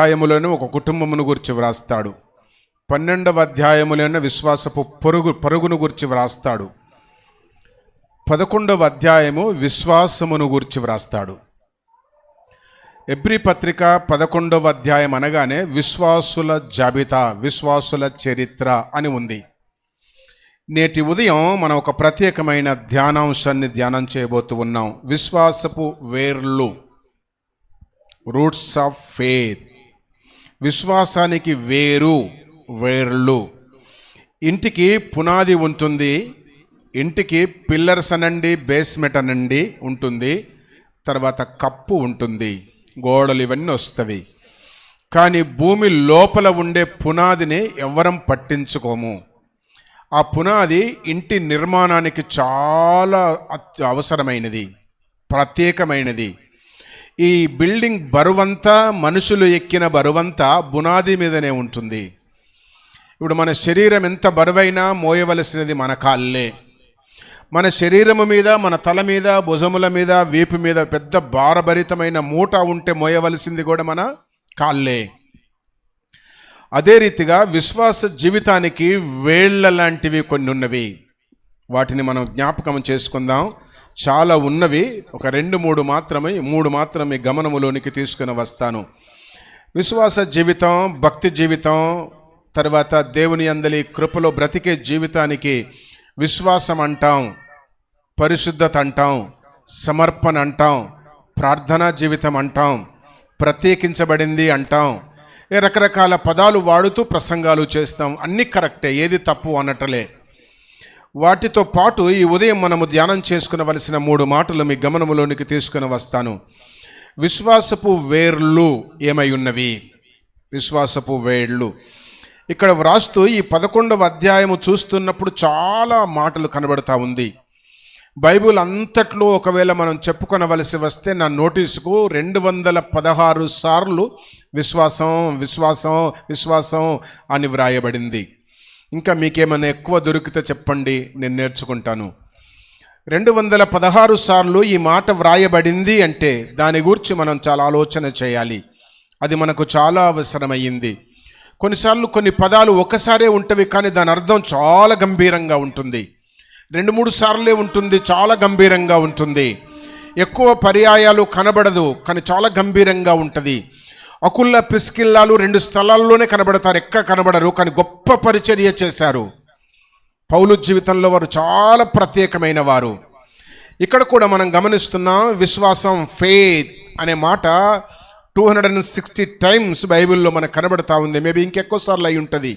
అధ్యాయములను ఒక కుటుంబమును గురించి వ్రాస్తాడు. 12వ అధ్యాయములను విశ్వాసపు పరుగును గురించి వ్రాస్తాడు. 11వ అధ్యాయము విశ్వాసమును గురించి వ్రాస్తాడు. ఎబ్రీ పత్రిక 11వ అధ్యాయం అనగానే విశ్వాసుల జాబితా, విశ్వాసుల చరిత్ర అని ఉంది. నేటి ఉదయం మనం ఒక ప్రత్యేకమైన ధ్యానాంశాన్ని ధ్యానం చేయబోతూ ఉన్నాం. విశ్వాసపు వేర్లు, రూట్స్ ఆఫ్ ఫెయిత్. విశ్వాసానికి వేర్లు. ఇంటికి పునాది ఉంటుంది, ఇంటికి పిల్లర్స్ అనండి, బేస్మెంట్ అనండి ఉంటుంది, తర్వాత కప్పు ఉంటుంది, గోడలు ఇవన్నీ వస్తవి. కానీ భూమి లోపల ఉండే పునాదిని ఎవ్వరం పట్టించుకోము. ఆ పునాది ఇంటి నిర్మాణానికి చాలా అవసరమైనది, ప్రత్యేకమైనది. ఈ బిల్డింగ్ బరువంతా, మనుషులు ఎక్కిన బరువంతా పునాది మీదనే ఉంటుంది. ఇప్పుడు మన శరీరం ఎంత బరువైనా మోయవలసినది మన కాళ్ళే. మన శరీరము మీద, మన తల మీద, భుజముల మీద, వీపు మీద పెద్ద భారభరితమైన మూట ఉంటే మోయవలసింది కూడా మన కాళ్ళే. అదే రీతిగా విశ్వాస జీవితానికి వేళ్ల లాంటివి కొన్ని ఉన్నవి. వాటిని మనం జ్ఞాపకం చేసుకుందాం. చాలా ఉన్నవి, ఒక 2-3 మాత్రమే గమనములోనికి తీసుకుని వస్తాను. విశ్వాస జీవితం, భక్తి జీవితం, తర్వాత దేవుని యందలి కృపలో బ్రతికే జీవితానికి విశ్వాసం అంటాం, పరిశుద్ధత అంటాం, సమర్పణ అంటాం, ప్రార్థనా జీవితం అంటాం, ప్రత్యేకించబడింది అంటాం. రకరకాల పదాలు వాడుతూ ప్రసంగాలు చేస్తాం. అన్నీ కరెక్టే, ఏది తప్పు అనటలే. వాటితో పాటు ఈ ఉదయం మనము ధ్యానం చేసుకునవలసిన 3 మాటలు మీ గమనములోనికి తీసుకుని వస్తాను. విశ్వాసపు వేర్లు ఏమై ఉన్నవి? విశ్వాసపు వేర్లు ఇక్కడ వ్రాస్తూ ఈ 11వ అధ్యాయము చూస్తున్నప్పుడు చాలా మాటలు కనబడతా ఉంది. బైబిల్ అంతట్లో ఒకవేళ మనం చెప్పుకొనవలసి వస్తే నా నోటీసుకు 216 సార్లు విశ్వాసం విశ్వాసం విశ్వాసం అని వ్రాయబడింది. ఇంకా మీకేమైనా ఎక్కువ దొరికితే చెప్పండి, నేను నేర్చుకుంటాను. 216 సార్లు ఈ మాట వ్రాయబడింది అంటే దాని గురించి మనం చాలా ఆలోచన చేయాలి. అది మనకు చాలా అవసరమయ్యింది. కొన్నిసార్లు కొన్ని పదాలు ఒకసారే ఉంటవి, కానీ దాని అర్థం చాలా గంభీరంగా ఉంటుంది. 2-3 సార్లే ఉంటుంది, చాలా గంభీరంగా ఉంటుంది. ఎక్కువ పర్యాయాలు కనబడదు, కానీ చాలా గంభీరంగా ఉంటుంది. అకుల్లా ప్రిస్కిల్లాలు 2 స్థలాల్లోనే కనబడతారు, ఎక్కడ కనబడరు, కానీ గొప్ప పరిచర్య చేశారు. పౌలు జీవితంలో వారు చాలా ప్రత్యేకమైన వారు. ఇక్కడ కూడా మనం గమనిస్తున్నాం, విశ్వాసం, ఫెయిత్ అనే మాట 260 టైమ్స్ బైబిల్లో మనకు కనబడతా ఉంది. మేబీ ఇంకెక్కువ సార్లు అయి ఉంటుంది.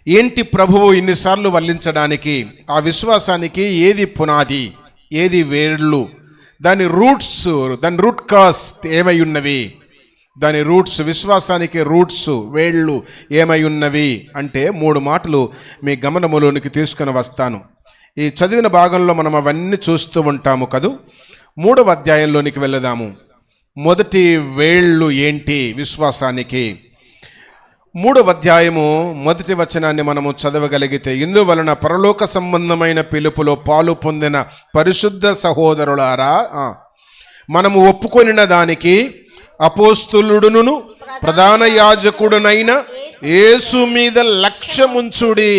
ఏంటి ప్రభువు ఇన్నిసార్లు వల్లించడానికి? ఆ విశ్వాసానికి ఏది పునాది, ఏది వేర్లు, దాని రూట్స్, దాని రూట్ కాస్ట్ ఏమై ఉన్నవి, దాని రూట్స్, విశ్వాసానికి రూట్స్, వేళ్ళు ఏమై ఉన్నవి అంటే 3 మాటలు మీ గమనములోనికి తీసుకుని వస్తాను. ఈ చదివిన భాగంలో మనం అవన్నీ చూస్తూ ఉంటాము కదూ. 3వ అధ్యాయంలోనికి వెళదాము. మొదటి వేళ్ళు ఏంటి విశ్వాసానికి? 3వ అధ్యాయము 1వ వచనాన్ని మనము చదవగలిగితే, ఇందువలన పరలోక సంబంధమైన పిలుపులో పాలు పొందిన పరిశుద్ధ సహోదరులారా, మనము ఒప్పుకొనిన దానికి అపోస్తులుడును ప్రధాన యాజకుడునైన యేసు మీద లక్ష్యముంచుడి.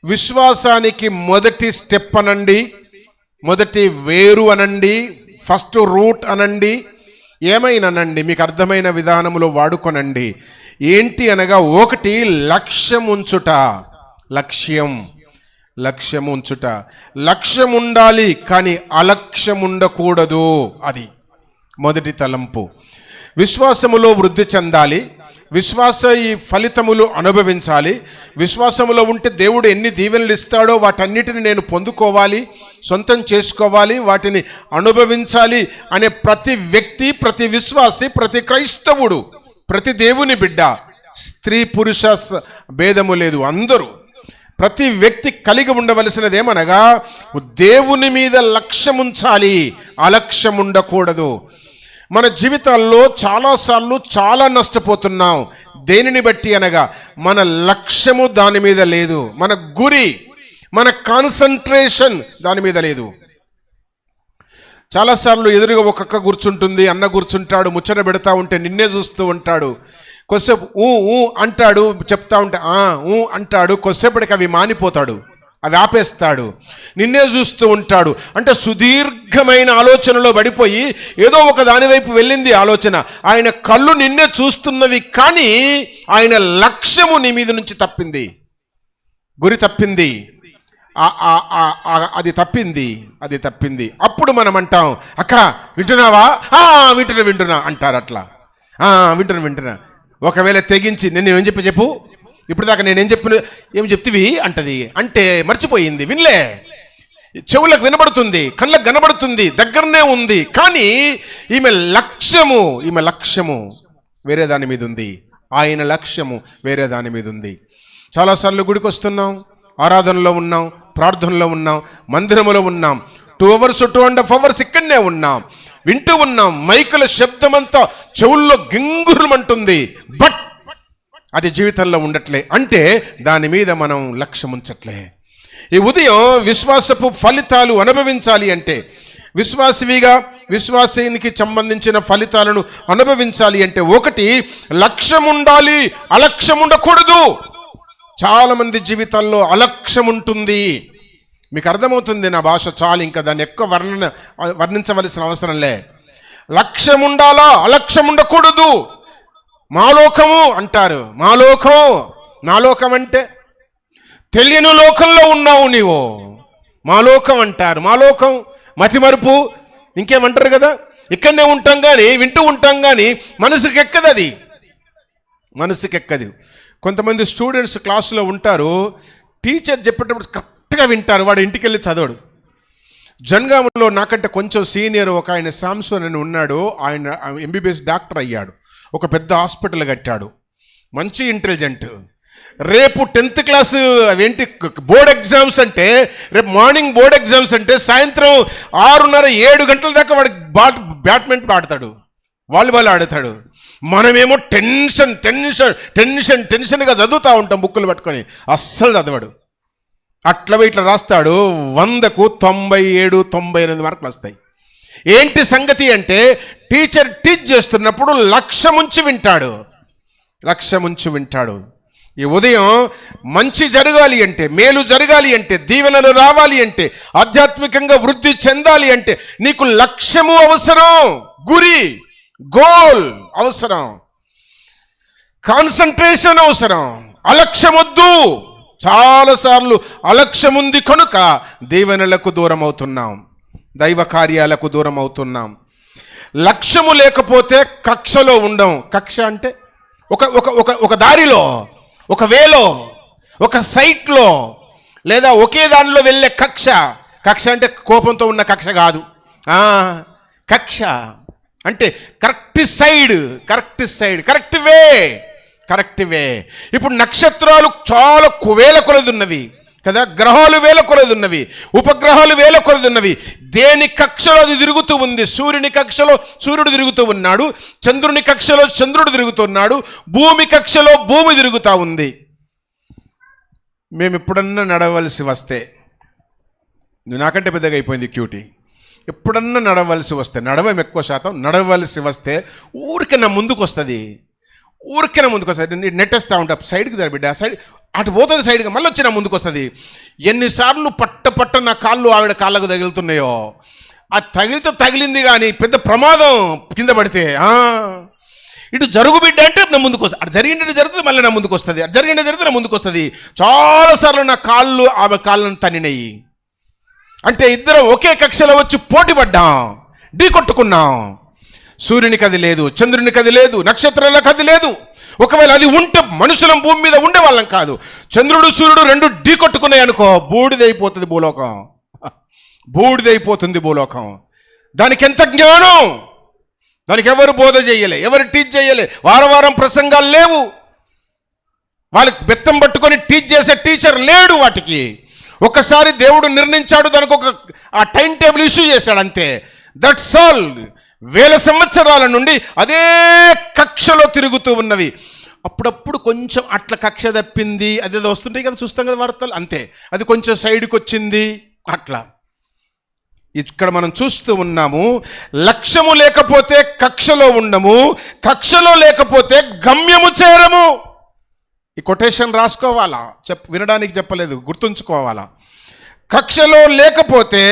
విశ్వాసానికి మొదటి స్టెప్ అనండి, మొదటి వేరు అనండి, ఫస్ట్ రూట్ అనండి, ఏమైనానండి, మీకు అర్థమైన విధానంలో వాడుకొనండి. ఏంటి అనగా, 1 లక్ష్యం ఉంచుట. లక్ష్యం ఉంచుట. లక్ష్యం ఉండాలి, కానీ అలక్ష్యం ఉండకూడదు. అది మొదటి తలంపు. విశ్వాసములో వృద్ధి చెందాలి, విశ్వాస ఈ ఫలితములు అనుభవించాలి. విశ్వాసములో ఉంటే దేవుడు ఎన్ని దీవెనలు ఇస్తాడో వాటన్నిటిని నేను పొందుకోవాలి, సొంతం చేసుకోవాలి, వాటిని అనుభవించాలి అనే ప్రతి వ్యక్తి, ప్రతి విశ్వాసి, ప్రతి క్రైస్తవుడు, ప్రతి దేవుని బిడ్డ, స్త్రీ పురుష భేదము లేదు, అందరూ, ప్రతి వ్యక్తి కలిగి ఉండవలసినదేమనగా దేవుని మీద లక్ష్యం ఉంచాలి, అలక్ష్యం ఉండకూడదు. మన జీవితాల్లో చాలాసార్లు చాలా నష్టపోతున్నాం. దేనిని బట్టి అనగా, మన లక్ష్యము దాని మీద లేదు, మన గురి, మన కాన్సంట్రేషన్ దాని మీద లేదు. చాలాసార్లు ఎదురుగా ఒక అక్క కూర్చుంటుంది, అన్న కూర్చుంటాడు, ముచ్చట పెడతా ఉంటే నిన్నే చూస్తూ ఉంటాడు. కొద్దిసేపు ఊ అంటాడు, చెప్తా ఉంటే ఊ అంటాడు. కొద్దిసేపటికి అవి మానిపోతాడు, అవి ఆపేస్తాడు, నిన్నే చూస్తూ ఉంటాడు. అంటే సుదీర్ఘమైన ఆలోచనలో పడిపోయి ఏదో ఒక దాని వైపు వెళ్ళింది ఆలోచన. ఆయన కళ్ళు నిన్నే చూస్తున్నవి, కానీ ఆయన లక్ష్యము నీ మీద నుంచి తప్పింది, గురి తప్పింది, అది తప్పింది. అప్పుడు మనం అంటాం, అక్క వింటున్నావా? వింటున్నా అంటారు. అట్లా వింటున్నా. ఒకవేళ తెగించి నేను ఏం చెప్పు ఇప్పుడు దాకా నేనేం ఏం చెప్తివి అంటది. అంటే మర్చిపోయింది, వినలే. చెవులకు వినబడుతుంది, కళ్ళకు కనబడుతుంది, దగ్గరనే ఉంది, కానీ ఈమె లక్ష్యము వేరే దాని మీద ఉంది. ఆయన లక్ష్యము వేరే దాని మీద ఉంది. చాలాసార్లు గుడికి వస్తున్నాం, ఆరాధనలో ఉన్నాం, ప్రార్థనలో ఉన్నాం, మందిరములో ఉన్నాం, 2 hours 2.5 hours ఇక్కడనే ఉన్నాం, వింటూ ఉన్నాం. మైకుల శబ్దమంతా చెవుల్లో గింగురమంటుంది, బట్ అది జీవితంలో ఉండట్లే. అంటే దాని మీద మనం లక్ష్యం ఉంచట్లే. ఈ ఉదయం విశ్వాసపు ఫలితాలు అనుభవించాలి అంటే, విశ్వాసానికి సంబంధించిన ఫలితాలను అనుభవించాలి అంటే, ఒకటి లక్ష్యం ఉండాలి, అలక్ష్యం ఉండకూడదు. చాలా మంది జీవితాల్లో అలక్ష్యం ఉంటుంది. మీకు అర్థమవుతుంది నా భాష, చాలు, ఇంకా దాన్ని ఎక్కువ వర్ణించవలసిన అవసరంలే. లక్ష్యం ఉండాలా, అలక్ష్యం ఉండకూడదు. మాలోకము అంటారు. మాలోకం అంటే తెలియని లోకంలో ఉన్నావు నీవు, మాలోకం అంటారు. మాలోకం మతిమరుపు ఇంకేమంటారు కదా. ఇక్కడనే ఉంటాం కానీ, వింటూ ఉంటాం కానీ మనసుకి ఎక్కదు. కొంతమంది స్టూడెంట్స్ క్లాసులో ఉంటారు, టీచర్ చెప్పేటప్పుడు కరెక్ట్గా వింటారు, వాడు ఇంటికి వెళ్ళి చదవడు. జనగామలో నాకంటే కొంచెం సీనియర్ ఒక ఆయన శాంసన్ అని ఉన్నాడు. ఆయన MBBS డాక్టర్ అయ్యాడు, ఒక పెద్ద హాస్పిటల్ కట్టాడు, మంచి ఇంటెలిజెంట్. రేపు 10th క్లాస్ అవేంటి బోర్డ్ ఎగ్జామ్స్ అంటే, రేపు మార్నింగ్ బోర్డ్ ఎగ్జామ్స్ అంటే సాయంత్రం 6:30-7 గంటల దాకా వాడు బ్యాడ్మింటన్ ఆడతాడు, వాలీబాల్ ఆడతాడు. మనమేమో టెన్షన్గా చదువుతూ ఉంటాం బుక్కులు పట్టుకొని, అస్సలు చదవడు. అట్లా ఇట్లా రాస్తాడు, 100కు 97-98 మార్కులు వస్తాయి. ఏంటి సంగతి అంటే, టీచర్ టీచ్ చేస్తున్నప్పుడు లక్ష్యముంచి వింటాడు. ఈ ఉదయం మంచి జరగాలి అంటే, మేలు జరగాలి అంటే, దీవెనలు రావాలి అంటే, ఆధ్యాత్మికంగా వృద్ధి చెందాలి అంటే నీకు లక్ష్యము అవసరం, గురి గోల్ అవసరం, కాన్సంట్రేషన్ అవసరం. అలక్ష్యం వద్దు. చాలాసార్లు అలక్ష్యం ఉంది కనుక దీవెనలకు దూరం అవుతున్నాం, దైవ కార్యాలకు దూరం అవుతున్నాం. లక్ష్యము లేకపోతే కక్షలో ఉండం. కక్ష అంటే ఒక దారిలో, ఒక వేలో, ఒక సైట్లో, లేదా ఒకే దానిలో వెళ్ళే కక్ష. అంటే కోపంతో ఉన్న కక్ష కాదు. కక్ష అంటే కరెక్ట్ సైడ్, కరెక్ట్ వే. ఇప్పుడు నక్షత్రాలు చాలా వేల కొలది ఉన్నవి కదా, గ్రహాలు వేల కొలది ఉన్నవి, ఉపగ్రహాలు వేల కొలది ఉన్నవి. దేని కక్షలో అది తిరుగుతూ ఉంది. సూర్యుని కక్షలో సూర్యుడు తిరుగుతూ ఉన్నాడు, చంద్రుని కక్షలో చంద్రుడు తిరుగుతున్నాడు, భూమి కక్షలో భూమి తిరుగుతూ ఉంది. మేము ఎప్పుడన్నా నడవలసి వస్తే, నాకంటే పెద్దగా అయిపోయింది క్యూటీ, ఎప్పుడన్నా నడవలసి వస్తే, నడవం ఎక్కువ శాతం, నడవలసి వస్తే ఊరికే నా ముందుకు వస్తుంది, నెట్టేస్తూ ఉంటా, సైడ్కి జరిబిడ్డ, సైడ్ అటు పోతుంది, సైడ్గా మళ్ళీ వచ్చి నా ముందుకు వస్తుంది. ఎన్నిసార్లు పట్ట నా కాళ్ళు ఆవిడ కాళ్ళకు తగులుతున్నాయో. ఆ తగిలింది కానీ పెద్ద ప్రమాదం, కింద పడితే ఇటు జరుగు బిడ్డ అంటే నా ముందుకు వస్తుంది, అటు జరిగింది జరుగుతుంది, మళ్ళీ నా ముందుకు వస్తుంది, అటు జరిగింది జరిగితే నా ముందుకు వస్తుంది. చాలాసార్లు నా కాళ్ళు ఆమె కాళ్ళను తన్నినాయి. అంటే ఇద్దరం ఒకే కక్షలో వచ్చి పోటీ పడ్డాం, ఢీ కొట్టుకున్నాం. సూర్యునికి అది లేదు, చంద్రునికి అది లేదు, నక్షత్రాలకు అది లేదు. ఒకవేళ అది ఉంటే మనుషులం భూమి మీద ఉండేవాళ్ళం కాదు. చంద్రుడు సూర్యుడు రెండు ఢీ కొట్టుకున్నాయి అనుకో, బూడిదైపోతుంది భూలోకం. దానికి ఎంత జ్ఞానం, దానికి ఎవరు బోధ చేయలే, ఎవరు టీచ్ చేయలే, వారం ప్రసంగాలు లేవు, వాళ్ళకి బెత్తం పట్టుకొని టీచ్ చేసే టీచర్ లేడు. వాటికి ఒకసారి దేవుడు నిర్ణయించాడు, దానికి ఒక టైం టేబుల్ ఇష్యూ చేశాడు, అంతే. That's all. వేల సంవత్సరాల నుండి అదే కక్షలో తిరుగుతూ ఉన్నవి. అప్పుడప్పుడు కొంచెం అట్లా కక్ష తప్పింది, అదేదో వస్తుంటాయి కదా, చూస్తాం కదా వార్తలు, అంతే. అది కొంచెం సైడ్కి వచ్చింది, అట్లా. ఇక్కడ మనం చూస్తూ ఉన్నాము, లక్ష్యము లేకపోతే కక్షలో ఉండము, కక్షలో లేకపోతే గమ్యము చేరము. ఈ కొటేషన్ రాసుకోవాలా, వినడానికి చెప్పలేదు, గుర్తుంచుకోవాలా. కక్షలో లేకపోతే,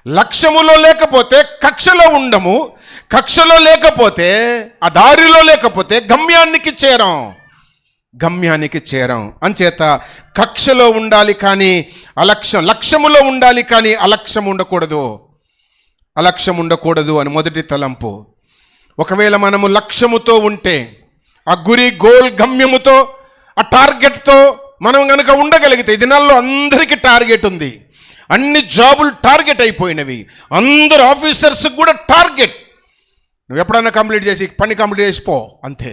లక్ష్యములో లేకపోతే కక్షలో ఉండము, కక్షలో లేకపోతే, ఆ దారిలో లేకపోతే గమ్యానికి చేరం. అంచేత కక్షలో ఉండాలి కానీ లక్ష్యములో ఉండాలి కానీ అలక్ష్యం ఉండకూడదు అని మొదటి తలంపు. ఒకవేళ మనము లక్ష్యముతో ఉంటే, ఆ గురి, గోల్, గమ్యముతో, ఆ టార్గెట్తో మనం కనుక ఉండగలిగితే, ఈ దినాల్లో అందరికీ టార్గెట్ ఉంది. అన్ని జాబులు టార్గెట్ అయిపోయినవి, అందరు ఆఫీసర్స్ కూడా టార్గెట్. నువ్వు ఎప్పుడన్నా పని కంప్లీట్ చేసిపో, అంతే.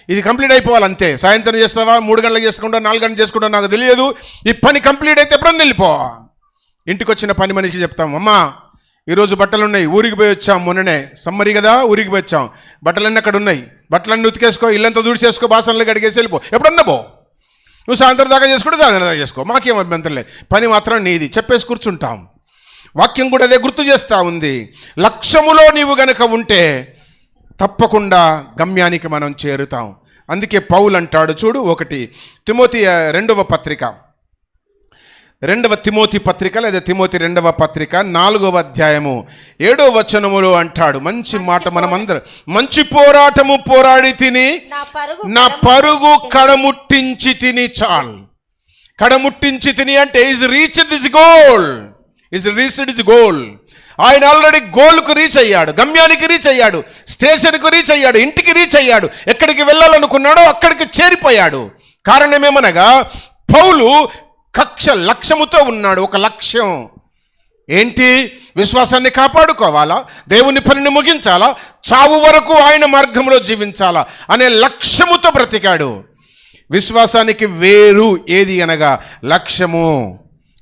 ఇది కంప్లీట్ అయిపోవాలి, అంతే. సాయంత్రం చేస్తావా, 3 గంటలకు చేసుకుంటా, 4 గంటలు చేసుకుంటా, నాకు తెలియదు. ఈ పని కంప్లీట్ అయితే ఎప్పుడన్నా వెళ్ళిపో. ఇంటికి వచ్చిన పని మనిషికి చెప్తాం, అమ్మా ఈరోజు బట్టలు ఉన్నాయి, ఊరికి పోయి వచ్చాం, మొన్ననే సమ్మరి కదా, ఊరికి పోయి వచ్చాం, బట్టలన్నీ అక్కడ ఉన్నాయి, బట్టలన్నీ ఉతికేసుకో, ఇల్లంతా దుడిచేసుకో, బాసనలు కడిగేసి వెళ్ళిపో. ఎప్పుడన్నా పో, నువ్వు సాయంత్రం దాకా చేసుకుంటే సాయంత్రం దాకా చేసుకో, మాకేం అభ్యంతరం లేదు, పని మాత్రం నీది చెప్పేసి కూర్చుంటాం. వాక్యం కూడా అదే గుర్తు చేస్తూ ఉంది. లక్ష్యములో నీవు గనక ఉంటే తప్పకుండా గమ్యానికి మనం చేరుతాం. అందుకే పౌలు అంటాడు చూడు, 1 తిమోతి 2వ పత్రిక, 2వ తిమోతి పత్రిక లేదా తిమోతి 2వ పత్రిక 4వ అధ్యాయము 7వ వచనములో అంటాడు మంచి మాట. మనమందరం మంచి పోరాటము పోరాడి తిని నా పరుగు కడముట్టించి తిని. కడముట్టించి తిని అంటే ఈజ్ రీచ్డ్ దిస్ గోల్. ఆయన ఆల్రెడీ గోల్కు రీచ్ అయ్యాడు, గమ్యానికి రీచ్ అయ్యాడు, స్టేషన్కు రీచ్ అయ్యాడు, ఇంటికి రీచ్ అయ్యాడో, ఎక్కడికి వెళ్ళాలనుకున్నాడో అక్కడికి చేరిపోయాడు. కారణమేమనగా పౌలు లక్ష్యముతో ఉన్నాడు. ఒక లక్ష్యం ఏంటి? విశ్వాసాన్ని కాపాడుకోవాలా, దేవుని పనిని ముగించాలా, చావు వరకు ఆయన మార్గంలో జీవించాలా అనే లక్ష్యముతో బ్రతికాడు. విశ్వాసానికి వేరు ఏది అనగా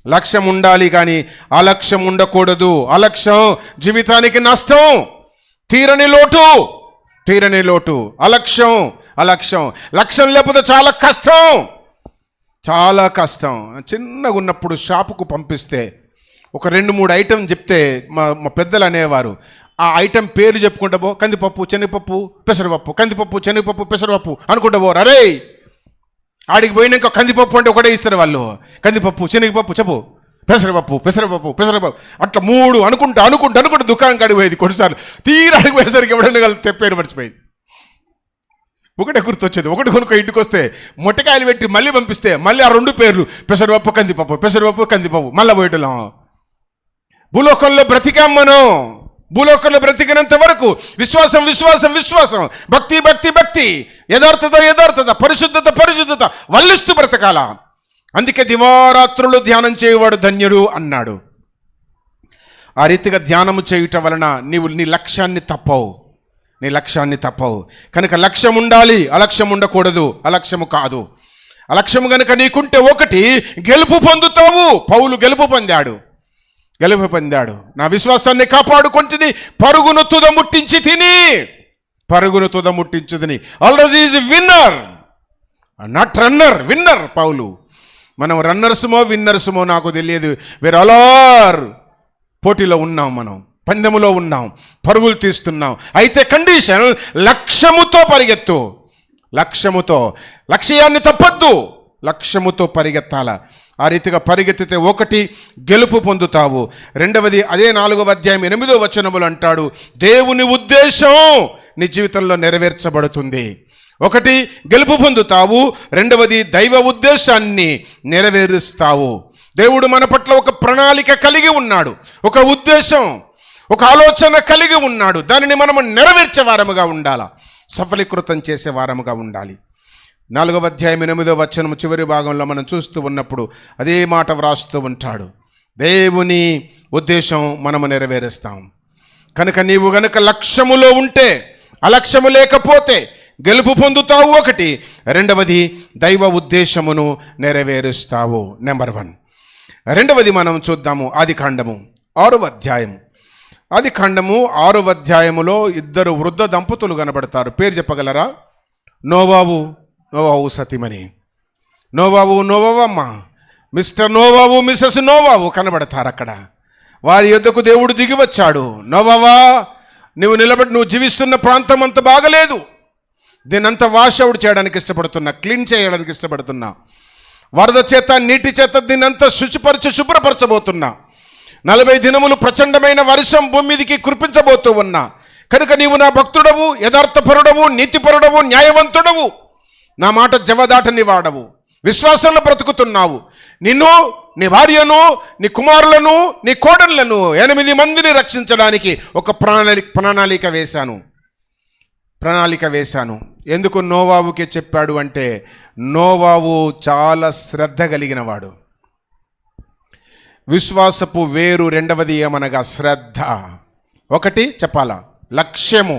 లక్ష్యం ఉండాలి కానీ అలక్ష్యం ఉండకూడదు. అలక్ష్యం జీవితానికి నష్టం, తీరని లోటు. అలక్ష్యం లక్ష్యం లేకపోతే చాలా కష్టం. చిన్నగా ఉన్నప్పుడు షాపుకు పంపిస్తే ఒక 2-3 ఐటెం చెప్తే మా పెద్దలు అనేవారు, ఆ ఐటెం పేరు చెప్పుకుంటా పో, కందిపప్పు, శనగపప్పు, పెసరపప్పు, కందిపప్పు, శనగపప్పు, పెసరపప్పు అనుకుంటా పోరు. అరే ఆడికి పోయినాక కందిపప్పు అంటే ఒకటే ఇస్తారు వాళ్ళు, కందిపప్పు, శనగపప్పు చెప్పు, పెసరపప్పు అట్లా 3 అనుకుంటా దుకాణం కాడికి పోయేది. కొన్నిసార్లు తీరాడికి పోయేసరికి ఎవడన్నా కలిస్తే పేరు మర్చిపోయింది. ఒకటే గుర్తొచ్చేది. ఒకటి కొనుక్కో, ఇంటికి వస్తే మొట్టకాయలు పెట్టి మళ్ళీ పంపిస్తే మళ్ళీ ఆ 2 పేర్లు, పెసరపప్పు కందిపప్పు మళ్ళీ పోయటం. భూలోకంలో బ్రతికాం మనం. భూలోకంలో బ్రతికినంత వరకు విశ్వాసం, భక్తి, యథార్థత, పరిశుద్ధత వల్లిస్తూ బ్రతకాల. అందుకే దివారాత్రులు ధ్యానం చేయవాడు ధన్యుడు అన్నాడు. ఆ రీతిగా ధ్యానము చేయుట వలన నీ లక్ష్యాన్ని తప్పవు. కనుక లక్ష్యం ఉండాలి, అలక్ష్యం ఉండకూడదు. అలక్ష్యము కాదు. అలక్ష్యము కనుక నీకుంటే 1 గెలుపు పొందుతావు. పౌలు గెలుపు పొందాడు. నా విశ్వాసాన్ని కాపాడుకుంటుంది, పరుగును తుదముట్టించి తిని. Already is winner, not runner. Winner Paul. మనం విన్నర్సుమో నాకు తెలియదు. వేర్ ఆల్ ఆర్ పోటీలో ఉన్నాం, మనం పందెములో ఉన్నాం, పరుగులు తీస్తున్నాం. అయితే కండిషన్ లక్ష్యముతో పరిగెత్తు. లక్ష్యాన్ని తప్పద్దు, లక్ష్యముతో పరిగెత్తాల. ఆ రీతిగా పరిగెత్తితే 1 గెలుపు పొందుతావు. 2వది అదే 4వ అధ్యాయం 8వ వచనములు అంటాడు, దేవుని ఉద్దేశం నీ జీవితంలో నెరవేర్చబడుతుంది. 1 గెలుపు పొందుతావు, 2వది దైవ ఉద్దేశాన్ని నెరవేరుస్తావు. దేవుడు మన పట్ల ఒక ప్రణాళిక కలిగి ఉన్నాడు, ఒక ఉద్దేశం, ఒక ఆలోచన కలిగి ఉన్నాడు. దానిని మనము నెరవేర్చే వారముగా ఉండాలా, సఫలీకృతం చేసే వారముగా ఉండాలి. 4వ అధ్యాయం 8వ వచనం చివరి భాగంలో మనం చూస్తూ ఉన్నప్పుడు అదే మాట వ్రాస్తూ ఉంటాడు, దేవుని ఉద్దేశం మనము నెరవేరుస్తాం. కనుక నీవు గనుక లక్ష్యములో ఉంటే, అలక్ష్యము లేకపోతే గెలుపు పొందుతావు 1, 2వది దైవ ఉద్దేశమును నెరవేరుస్తావు. నెంబర్ 1. 2వది మనం చూద్దాము, ఆదికాండము 6వ అధ్యాయం. ఆదికాండము 6వ అధ్యాయములో 2 వృద్ధ దంపతులు కనబడతారు. పేరు చెప్పగలరా? నోవాహు సతీమణి. నోవాహు నోవాహమ్మ, మిస్టర్ నోవాహు, మిసెస్ నోవాహు కనబడతారు అక్కడ. వారి యొద్దకు దేవుడు దిగి వచ్చాడు. నోవా, నువ్వు జీవిస్తున్న ప్రాంతం అంత బాగలేదు, దీనంతా వాష్ అవుట్ చేయడానికి ఇష్టపడుతున్నా, క్లీన్ చేయడానికి ఇష్టపడుతున్నా, వరద చేత నీటి చేత దీనంతా శుభ్రపరచబోతున్నా, 40 దినములు ప్రచండమైన వర్షం భూమి మీదికి కురిపించబోతూ ఉన్నా, కనుక నీవు నా భక్తుడవు, యథార్థపరుడవు, నీతిపరుడవు, న్యాయవంతుడవు, నా మాట జవదాటని వాడవు, విశ్వాసంలో బ్రతుకుతున్నావు. నిన్ను, నీ భార్యను, నీ కుమారులను, నీ కోడళ్లను 8 మందిని రక్షించడానికి ఒక ప్రణాళిక వేశాను. ఎందుకు నోవావుకే చెప్పాడు అంటే, నోవావు చాలా శ్రద్ధ కలిగిన వాడు. విశ్వాసపు వేరు రెండవది ఏమనగా శ్రద్ధ. ఒకటి చెప్పాలా, లక్ష్యము.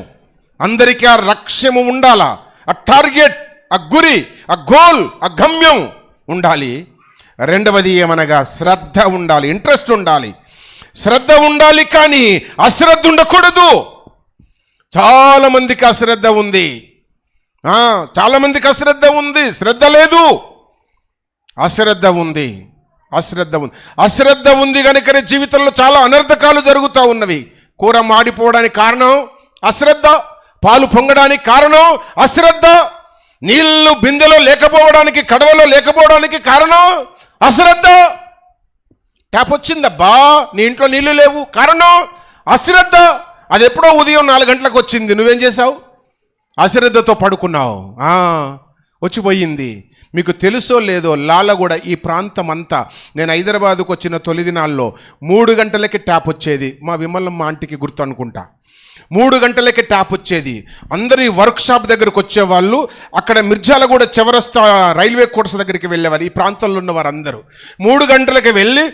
అందరికీ ఆ లక్ష్యము ఉండాలా, ఆ టార్గెట్, ఆ గురి, ఆ గోల్, ఆ గమ్యం ఉండాలి. రెండవది ఏమనగా శ్రద్ధ ఉండాలి, ఇంట్రెస్ట్ ఉండాలి, శ్రద్ధ ఉండాలి. కానీ అశ్రద్ధ ఉండకూడదు. చాలామందికి అశ్రద్ధ ఉంది, చాలామందికి అశ్రద్ధ ఉంది, శ్రద్ధ లేదు. అశ్రద్ధ ఉంది కనుకనే జీవితంలో చాలా అనర్థకాలు జరుగుతూ ఉన్నవి. కూర మాడిపోవడానికి కారణం అశ్రద్ధ, పాలు పొంగడానికి కారణం అశ్రద్ధ, నీళ్లు బిందెలో లేకపోవడానికి, కడవలో లేకపోవడానికి కారణం అశ్రద్ధ. ట్యాప్ వచ్చిందబ్బా, నీ ఇంట్లో నీళ్లు లేవు, కారణం అశ్రద్ధ. అది ఎప్పుడో ఉదయం 4 గంటలకు వచ్చింది, నువ్వేం చేసావు? అశ్రద్ధతో పడుకున్నావు, వచ్చిపోయింది. మీకు తెలుసో లేదో, లాలగూడ ఈ ప్రాంతం అంతా, నేను హైదరాబాదుకు వచ్చిన తొలి దినాల్లో 3 గంటలకి ట్యాప్ వచ్చేది. మా విమలమ్మ ఆంటీకి గుర్తు అనుకుంటా. 3 గంటలకి ట్యాప్ వచ్చేది. అందరూ ఈ వర్క్షాప్ దగ్గరకు వచ్చేవాళ్ళు. అక్కడ మిర్జాలగూడ చౌరస్తా రైల్వే కోర్స్ దగ్గరికి వెళ్ళేవారు. ఈ ప్రాంతంలో ఉన్న వారందరూ 3 గంటలకి వెళ్ళి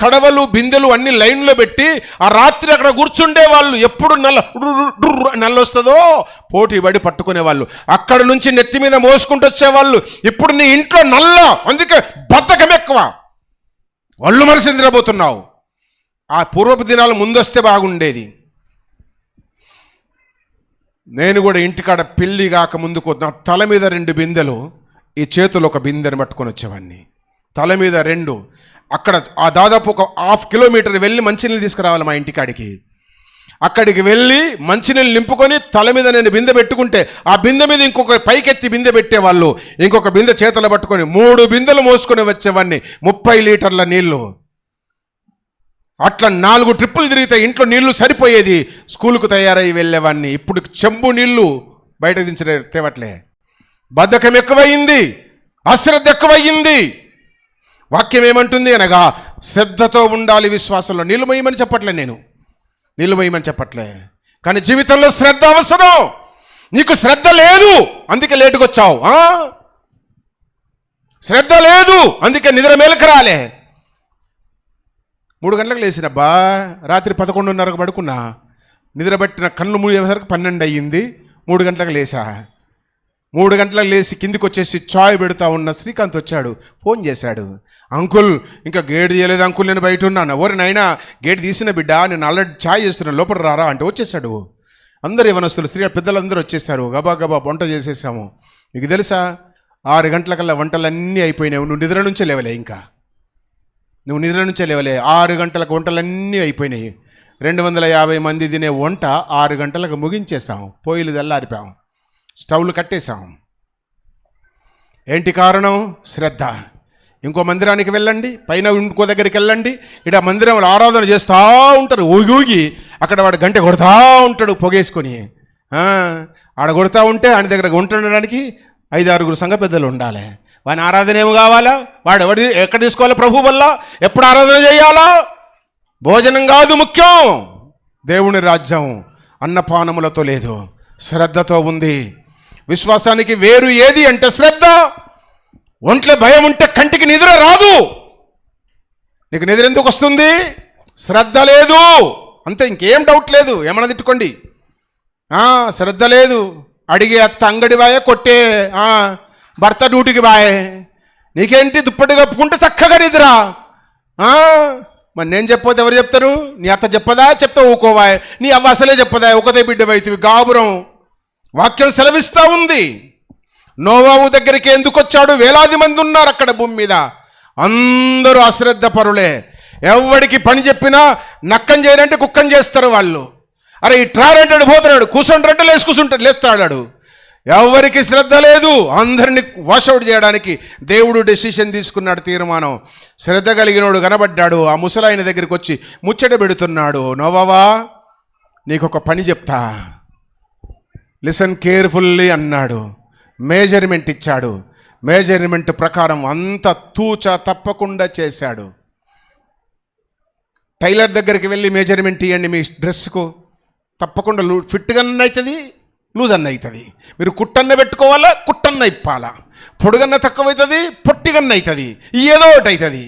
కడవలు, బిందెలు అన్ని లైన్లో పెట్టి ఆ రాత్రి అక్కడ కూర్చుండే వాళ్ళు. ఎప్పుడు నల్ల వస్తుందో పోటీ పడి పట్టుకునేవాళ్ళు. అక్కడ నుంచి నెత్తి మీద మోసుకుంటూ వచ్చేవాళ్ళు. ఇప్పుడు నీ ఇంట్లో నల్ల, అందుకే బద్ధకం ఎక్కువ, ఒళ్ళు మనసు నిద్రపోతున్నావు. ఆ పూర్వపు దినాలు ముందొస్తే బాగుండేది. నేను కూడా ఇంటికాడ పెళ్ళి కాక ముందుకు నా తల మీద 2 బిందెలు, ఈ చేతులు ఒక బిందెని పట్టుకొని వచ్చేవాడిని. తల మీద 2. అక్కడ ఆ దాదాపు ఒక 1/2 కిలోమీటర్ వెళ్ళి మంచినీళ్ళు తీసుకురావాలి మా ఇంటికాడికి. అక్కడికి వెళ్ళి మంచినీళ్ళు నింపుకొని తల మీద నేను బిందె పెట్టుకుంటే, ఆ బిందె మీద ఇంకొక పైకెత్తి బిందె పెట్టేవాళ్ళు. ఇంకొక బిందె చేతులు పట్టుకొని 3 బిందెలు మోసుకొని వచ్చేవాడిని, 30 లీటర్ల నీళ్లు. అట్లా 4 ట్రిప్పులు తిరిగితే ఇంట్లో నీళ్లు సరిపోయేది. స్కూలుకు తయారై వెళ్ళేవాడిని. ఇప్పుడు చెంబు నీళ్లు బయట తేవట్లే. బద్ధకం ఎక్కువయింది, అశ్రద్ధ ఎక్కువయింది. వాక్యం ఏమంటుంది అనగా, శ్రద్ధతో ఉండాలి విశ్వాసంలో. నీళ్లు మోయమని చెప్పట్లే, కానీ జీవితంలో శ్రద్ధ అవసరం. నీకు శ్రద్ధ లేదు, అందుకే లేటుకు వచ్చావు. శ్రద్ధ లేదు, అందుకే నిద్ర మేలుకు రాలే. 3 గంటలకు లేచినబ్బా, రాత్రి 11:30కు పడుకున్నా. నిద్రపట్టిన కళ్ళు మూసేసరికి 12 అయ్యింది. 3 గంటలకు లేచా. 3 గంటలకు లేచి కిందికి వచ్చేసి చాయ్ పెడతా ఉన్న శ్రీకాంత్ వచ్చాడు, ఫోన్ చేశాడు. అంకుల్ ఇంకా గేట్ తీయలేదు అంకుల్, నేను బయట ఉన్నాను. ఎవరు నాయనా గేట్ తీసిన బిడ్డ, నేను ఆల్రెడీ చాయ్ చేస్తున్నాను, లోపల రారా అంటే వచ్చేసాడు. అందరు యవనస్తులు, స్త్రీ పెద్దలందరూ వచ్చేసారు. గబా వంట చేసేసాము. మీకు తెలుసా, 6 గంటలకల్లా వంటలన్నీ అయిపోయినావు. నువ్వు నిద్ర నుంచే లేవలే, 6 గంటలకు వంటలన్నీ అయిపోయినాయి. 250 మంది తినే వంట 6 గంటలకు ముగించేసాం. పొయ్యిలు చల్లారిపాం, స్టవ్లు కట్టేశాం. ఏంటి కారణం? శ్రద్ధ. ఇంకో మందిరానికి వెళ్ళండి, పైన ఇంకో దగ్గరికి వెళ్ళండి, ఇక్కడ మందిరంలో ఆరాధన చేస్తూ ఉంటారు. ఊగి అక్కడ వాడు గంట కొడతా ఉంటాడు పొగేసుకొని. ఆడ కొడతా ఉంటే ఆయన దగ్గర ఉంటుండడానికి 5-6 సంఘ పెద్దలు ఉండాలి. వాని ఆరాధన ఏమి కావాలా? వాడు ఎక్కడ తీసుకోవాలా? ప్రభు వల్ల. ఎప్పుడు ఆరాధన చేయాలా? భోజనం కాదు ముఖ్యం, దేవుని రాజ్యం అన్నపానములతో లేదు, శ్రద్ధతో ఉంది. విశ్వాసానికి వేరు ఏది అంటే శ్రద్ధ. ఒంట్లో భయం ఉంటే కంటికి నిద్ర రాదు. నీకు నిద్ర ఎందుకు వస్తుంది? శ్రద్ధ లేదు, అంతే, ఇంకేం డౌట్ లేదు. ఏమన్నా తిట్టుకోండి, శ్రద్ధ లేదు. అడిగే అత్త అంగడి బాయే, కొట్టే భర్త డ్యూటీకి బాయే. నీకేంటి? దుప్పటి కప్పుకుంటే చక్కగా నిద్ర. మరి నేను చెప్పొద్దు ఎవరు చెప్తారు? నీ అత్త చెప్పదా? చెప్తా ఊకోవా. నీ అవ్వ అసలే చెప్పదా? ఒకతే బిడ్డవైతివి, గాబురం. వాక్యం సెలవిస్తూ ఉంది. నోవాహు దగ్గరికి ఎందుకు వచ్చాడు? వేలాది మంది ఉన్నారు అక్కడ భూమి మీద, అందరూ అశ్రద్ధ పరులే. ఎవడికి పని చెప్పినా నక్కం చేయనంటే కుక్కం చేస్తారు వాళ్ళు. అరే ఈ ట్రారెంటాడు పోతున్నాడు, కూర్చుంటారంటే లేస్తాడు. ఎవరికి శ్రద్ధ లేదు. అందరినీ వాషౌట్ చేయడానికి దేవుడు డెసిషన్ తీసుకున్నాడు, తీర్మానం. శ్రద్ధ కలిగినోడు కనబడ్డాడు. ఆ ముసలాయన దగ్గరికి వచ్చి ముచ్చట పెడుతున్నాడు. నోవావా, నీకొక పని చెప్తా, లిసన్ కేర్ఫుల్లీ అన్నాడు. మేజర్మెంట్ ఇచ్చాడు. మేజర్మెంట్ ప్రకారం అంత తూచా తప్పకుండా చేశాడు. టైలర్ దగ్గరికి వెళ్ళి మేజర్మెంట్ ఇవ్వండి మీ డ్రెస్కు, తప్పకుండా ఫిట్గా అవుతుంది, లూజ్ అన్న అవుతుంది. మీరు కుట్టన్న పెట్టుకోవాలా, కుట్టన్న ఇప్పాలా, పొడుగన్న తక్కువవుతుంది, పొట్టిగన్న అవుతుంది, ఏదో ఒకటి అవుతుంది.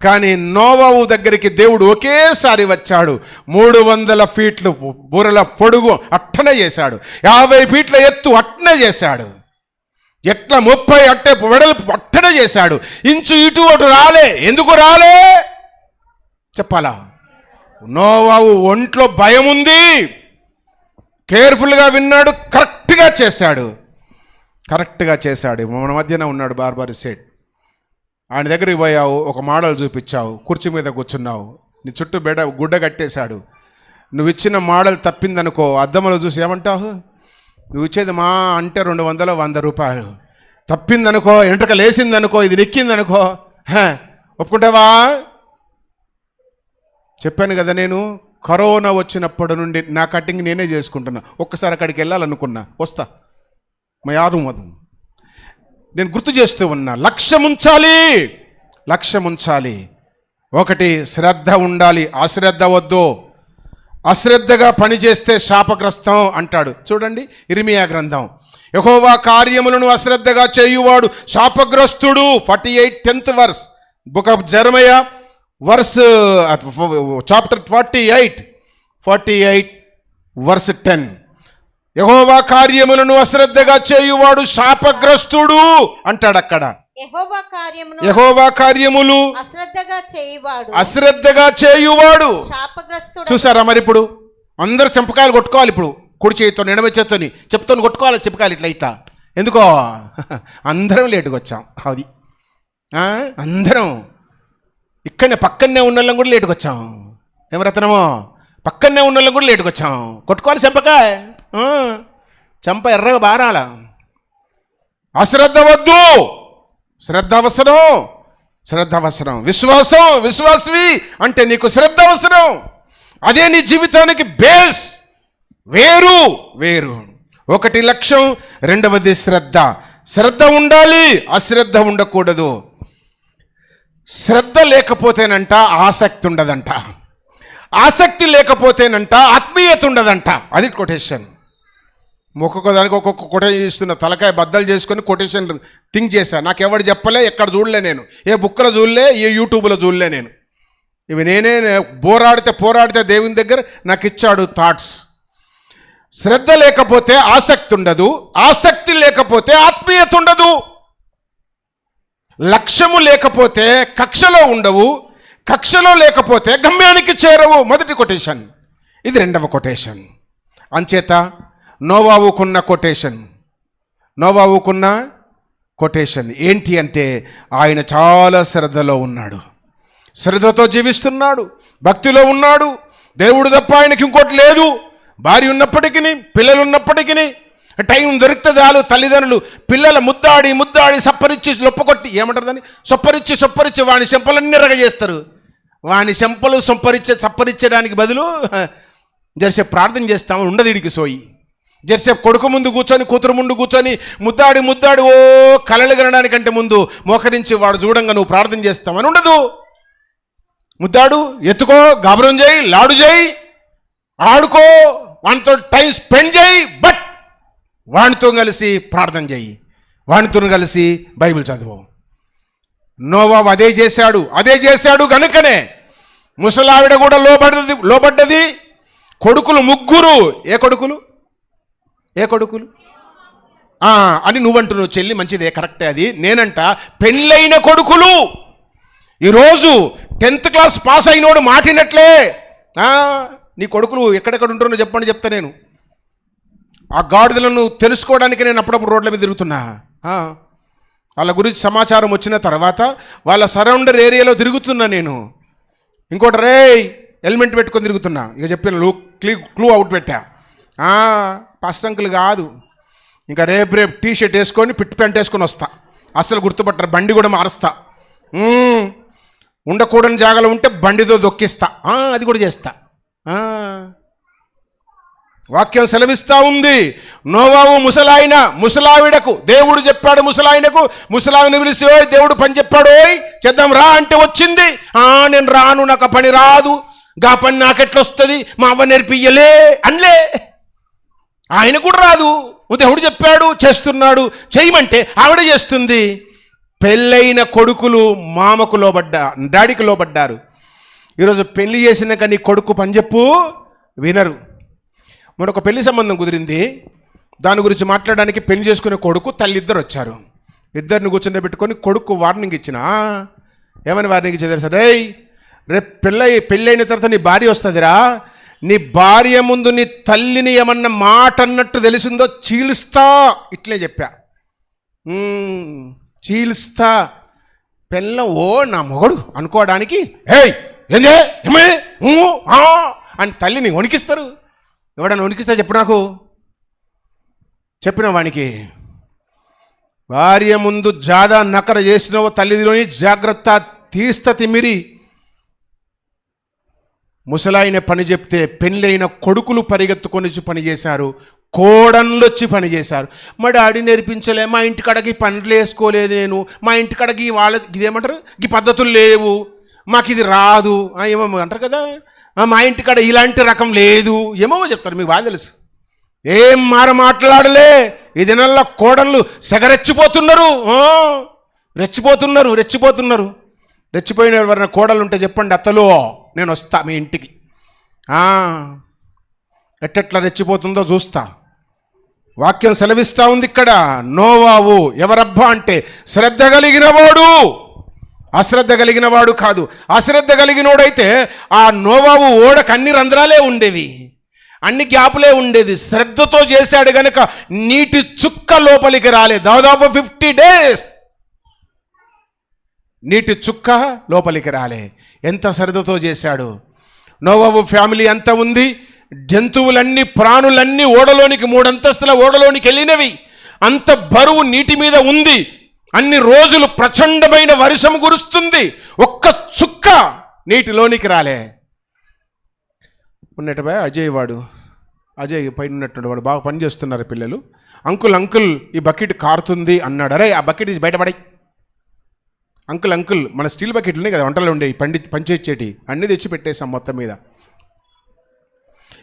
కానీ నోవాహు దగ్గరికి దేవుడు ఒకేసారి వచ్చాడు. 300 ఫీట్లు బూరల పొడుగు అట్టనే చేశాడు, 50 ఫీట్ల ఎత్తు అట్టనే చేశాడు, ఎట్లా 30 అట్టే వెడల్పు అట్టనే చేశాడు. ఇంచు ఇటు అటు రాలే. ఎందుకు రాలే చెప్పాలా? నోవాహు ఒంట్లో భయం ఉంది, కేర్ఫుల్గా విన్నాడు, కరెక్ట్గా చేశాడు. మన మధ్యన ఉన్నాడు బార్బర్ సేట్. ఆయన దగ్గరికి పోయావు, ఒక మోడల్ చూపించావు, కుర్చీ మీద కూర్చున్నావు, నీ చుట్టూ గుడ్డ కట్టేశాడు. నువ్వు ఇచ్చిన మోడల్ తప్పిందనుకో, అద్దంలో చూసి ఏమంటావు? నువ్వు ఇచ్చేది మా అంటే 200 100 రూపాయలు. తప్పిందనుకో, ఎంట్రక లేసిందనుకో, ఇది నెక్కిందనుకో, ఒప్పుకుంటావా? చెప్పాను కదా, నేను కరోనా వచ్చినప్పటి నుండి నా కటింగ్ నేనే చేసుకుంటున్నా. ఒక్కసారి అక్కడికి వెళ్ళాలనుకున్నా, వస్తా మా యారు మధు. నేను గుర్తు చేస్తూ ఉన్నా, లక్ష్యం ఉంచాలి. ఒకటి శ్రద్ధ ఉండాలి, అశ్రద్ధ వద్దు. అశ్రద్ధగా పనిచేస్తే శాపగ్రస్తం అంటాడు. చూడండి ఇర్మియా గ్రంథం, యెహోవా కార్యములను అశ్రద్ధగా చేయువాడు శాపగ్రస్తుడు. 48 10th verse, book of Jeremiah verse chapter 48 verse 10. యెహోవా కార్యములను అశ్రద్ధగా చేయువాడు శాపగ్రస్తుడు అంటాడు అక్కడ. యెహోవా కార్యములు అశ్రద్ధగా చేయువాడు శాపగ్రస్తుడు. చూసారా? మరి ఇప్పుడు అందరు చెంపకాయలు కొట్టుకోవాలి. ఇప్పుడు కుడి చేతితో ఎడమ చేతితోని చెప్పుతో కొట్టుకోవాలి, చెప్పుకాయలు ఇట్లా. ఎందుకో అందరం లేటుగా వచ్చాం. అది అందరం ఇక్కడనే పక్కనే ఉన్న వాళ్ళం కూడా లేటుకు వచ్చాం. ఏం రత్నమో, పక్కనే ఉన్న వాళ్ళం కూడా లేటుకు వచ్చాం. కొట్టుకోవాలి చెంపకాయ, చెంప ఎర్రగా బారాల. అశ్రద్ధ వద్దు, శ్రద్ధ అవసరం. విశ్వాసవి అంటే నీకు శ్రద్ధ అవసరం. అదే నీ జీవితానికి బేస్, వేరు. ఒకటి లక్ష్యం, రెండవది శ్రద్ధ ఉండాలి, అశ్రద్ధ ఉండకూడదు. శ్రద్ధ లేకపోతేనంట ఆసక్తి ఉండదంట, ఆసక్తి లేకపోతేనంట ఆత్మీయత ఉండదంట. అది కొటేషన్. ఒక్కొక్క దానికి ఒక్కొక్క కొటేషన్ ఇస్తున్న, తలకాయ బద్దలు చేసుకొని కొటేషన్ థింక్ చేశా. నాకు ఎవరు చెప్పలే, ఎక్కడ చూడలే, నేను ఏ బుక్లో చూడలే, ఏ యూట్యూబ్లో చూడలే. నేను ఇవి నేనే పోరాడితే దేవుని దగ్గర నాకు ఇచ్చాడు థాట్స్. శ్రద్ధ లేకపోతే ఆసక్తి ఉండదు, ఆసక్తి లేకపోతే ఆత్మీయత ఉండదు, లక్ష్యము లేకపోతే కక్షలో ఉండవు, కక్షలో లేకపోతే గమ్యానికి చేరవు. మొదటి కొటేషన్. ఇది రెండవ కొటేషన్. అంచేత నోవాహుకున్న కొటేషన్ ఏంటి అంటే, ఆయన చాలా శ్రద్ధలో ఉన్నాడు, శ్రద్ధతో జీవిస్తున్నాడు, భక్తిలో ఉన్నాడు. దేవుడు తప్ప ఆయనకి ఇంకోటి లేదు. భార్య ఉన్నప్పటికీ, పిల్లలు ఉన్నప్పటికీ, టైం దొరికితే చాలు తల్లిదండ్రులు పిల్లల ముద్దాడి సప్పరిచ్చి లొప్పకొట్టి, ఏమంటారు దాన్ని, సొప్పరిచ్చి వాని చెంపలన్నీ రగజేస్తారు. వాని చెంపలు సప్పరించడానికి బదులు జరసేపు ప్రార్థన చేస్తామని ఉండదు. ఇడికి సోయి జరసేపు కొడుకు ముందు కూర్చొని, కూతురు ముందు కూర్చొని ముద్దాడి ఓ కలలు కనడానికంటే ముందు మోకరించి వాడు చూడంగా నువ్వు ప్రార్థన చేస్తామని ఉండదు. ముద్దాడు, ఎత్తుకో, గాబరం చేయి, లాడు చేయి, ఆడుకో, వానితో టైం స్పెండ్ చేయి, బట్ వానితో కలిసి ప్రార్థన చేయి, వానితో కలిసి బైబిల్ చదువు. నోవాహు అదే చేశాడు కనుకనే ముసలావిడ కూడా లోబడ్డది. కొడుకులు 3. ఏ కొడుకులు అని నువ్వంటున్నావు చెల్లి, మంచిదే, కరెక్టే. అది నేనంట పెళ్ళైన కొడుకులు. ఈరోజు 10th క్లాస్ పాస్ అయినోడు మాటినట్లే. నీ కొడుకులు ఎక్కడెక్కడ ఉంటున్నారో చెప్తా. నేను ఆ గాడిదలను తెలుసుకోవడానికి నేను అప్పుడప్పుడు రోడ్ల మీద తిరుగుతున్నా. వాళ్ళ గురించి సమాచారం వచ్చిన తర్వాత వాళ్ళ సరౌండర్ ఏరియాలో తిరుగుతున్నా. నేను ఇంకోటి రే హెల్మెట్ పెట్టుకొని తిరుగుతున్నా, ఇక చెప్పిన క్లూ అవుట్ పెట్టా. ఫస్ట్ అంకుల్ కాదు, ఇంకా రేపు టీ షర్ట్ వేసుకొని పిట్ ప్యాంట్ వేసుకొని వస్తా, అస్సలు గుర్తుపట్టరు, బండి కూడా మారుస్తా, ఉండకూడని జాగాలో ఉంటే బండితో దొక్కిస్తా, అది కూడా చేస్తా. వాక్యం సెలవిస్తూ ఉంది, నోవాహు ముసలావిడకు దేవుడు చెప్పాడు, ముసలావిని పిలిచి ఓయ్ దేవుడు పని చెప్పాడు, ఓయ్ చేద్దాం రా అంటే వచ్చింది. నేను రాను, నాకు పని రాదు, గా పని నాకెట్లొస్తుంది, మా అవ్వ నేర్పియ్యలే అనలే. ఆయన కూడా రాదు, దేవుడు చెప్పాడు చేస్తున్నాడు, చేయమంటే ఆవిడ చేస్తుంది. పెళ్ళైన కొడుకులు మామకు డాడీకి లోబడ్డారు. ఈరోజు పెళ్లి చేసిన కానీ కొడుకు పని చెప్పు వినరు. మరొక పెళ్లి సంబంధం కుదిరింది, దాని గురించి మాట్లాడడానికి పెళ్లి చేసుకునే కొడుకు తల్లిద్దరు వచ్చారు. ఇద్దరిని కూర్చొని కొడుకు వార్నింగ్ ఇచ్చిన. ఏమని వార్నింగ్ ఇచ్చేది సరే, రేపు పెళ్ళైన తర్వాత నీ భార్య వస్తుందిరా, నీ భార్య ముందు నీ తల్లిని ఏమన్నా మాట అన్నట్టు తెలిసిందో చీలుస్తా, ఇట్లే చెప్పా. చీలుస్తా. పెళ్ళం నా మొగడు అనుకోవడానికి ఏందే ఏమే అని తల్లిని వణికిస్తారు. ఎవడన్నా వణికిస్తా చెప్పు నాకు, చెప్పిన వానికి భార్య ముందు జాదా నకర చేసినవో తల్లిలోని జాగ్రత్త తీస్త తిమిరి. ముసలాయన పని చెప్తే పెళ్ళైన కొడుకులు పరిగెత్తుకొని పని చేశారు, కోడన్లు వచ్చి పని చేశారు. మా డాడీ నేర్పించలే, మా ఇంటికాడకి పనులు వేసుకోలేదు, నేను మా ఇంటికాడకి వాళ్ళకి ఇదేమంటారు ఈ పద్ధతులు లేవు, మాకు ఇది రాదు ఏమో అంటారు కదా, మా ఇంటికాడ ఇలాంటి రకం లేదు ఏమో చెప్తారు. మీకు బాగా తెలుసు. ఏం మాట్లాడలే ఈ దినాల్లో కోడళ్ళు సెగరెచ్చిపోతున్నారు, రెచ్చిపోతున్నారు. రెచ్చిపోయిన ఎవరైనా కోడలు ఉంటే చెప్పండి, అత్తలో నేను వస్తా మీ ఇంటికి, ఎట్టెట్లా రెచ్చిపోతుందో చూస్తా. వాక్యం సెలవిస్తూ ఉంది ఇక్కడ. నోవాహు ఎవరబ్బా అంటే శ్రద్ధ కలిగినవాడు, అశ్రద్ధ కలిగినవాడు కాదు. అశ్రద్ధ కలిగినోడైతే ఆ నోవాహు ఓడకు అన్ని రంధ్రాలే ఉండేవి, అన్ని గ్యాపులే ఉండేది. శ్రద్ధతో చేశాడు గనుక నీటి చుక్క లోపలికి రాలే. దాదాపు 50 days నీటి చుక్క లోపలికి రాలే. ఎంత శ్రద్ధతో చేశాడు. నోవాహు ఫ్యామిలీ అంత ఉంది, జంతువులన్నీ ప్రాణులన్నీ ఓడలోనికి 3 అంతస్తుల ఓడలోనికి వెళ్ళినవి. అంత బరువు నీటి మీద ఉంది. అన్ని రోజులు ప్రచండమైన వర్షం కురుస్తుంది, ఒక్క చుక్క నీటిలోనికి రాలే. ఉన్నట్టుగా అజయ్ పైన ఉన్నట్టు వాడు బాగా పనిచేస్తున్నారు పిల్లలు. అంకుల్ ఈ బకెట్ కారుతుంది అన్నాడు. అరే ఆ బకెట్ తీసి బయటపడాయి. అంకుల్ మన స్టీల్ బకెట్లు ఉన్నాయి కదా వంటలో ఉండేవి, పంచేచ్చేటి అన్నీ తెచ్చి పెట్టేసాం మొత్తం మీద.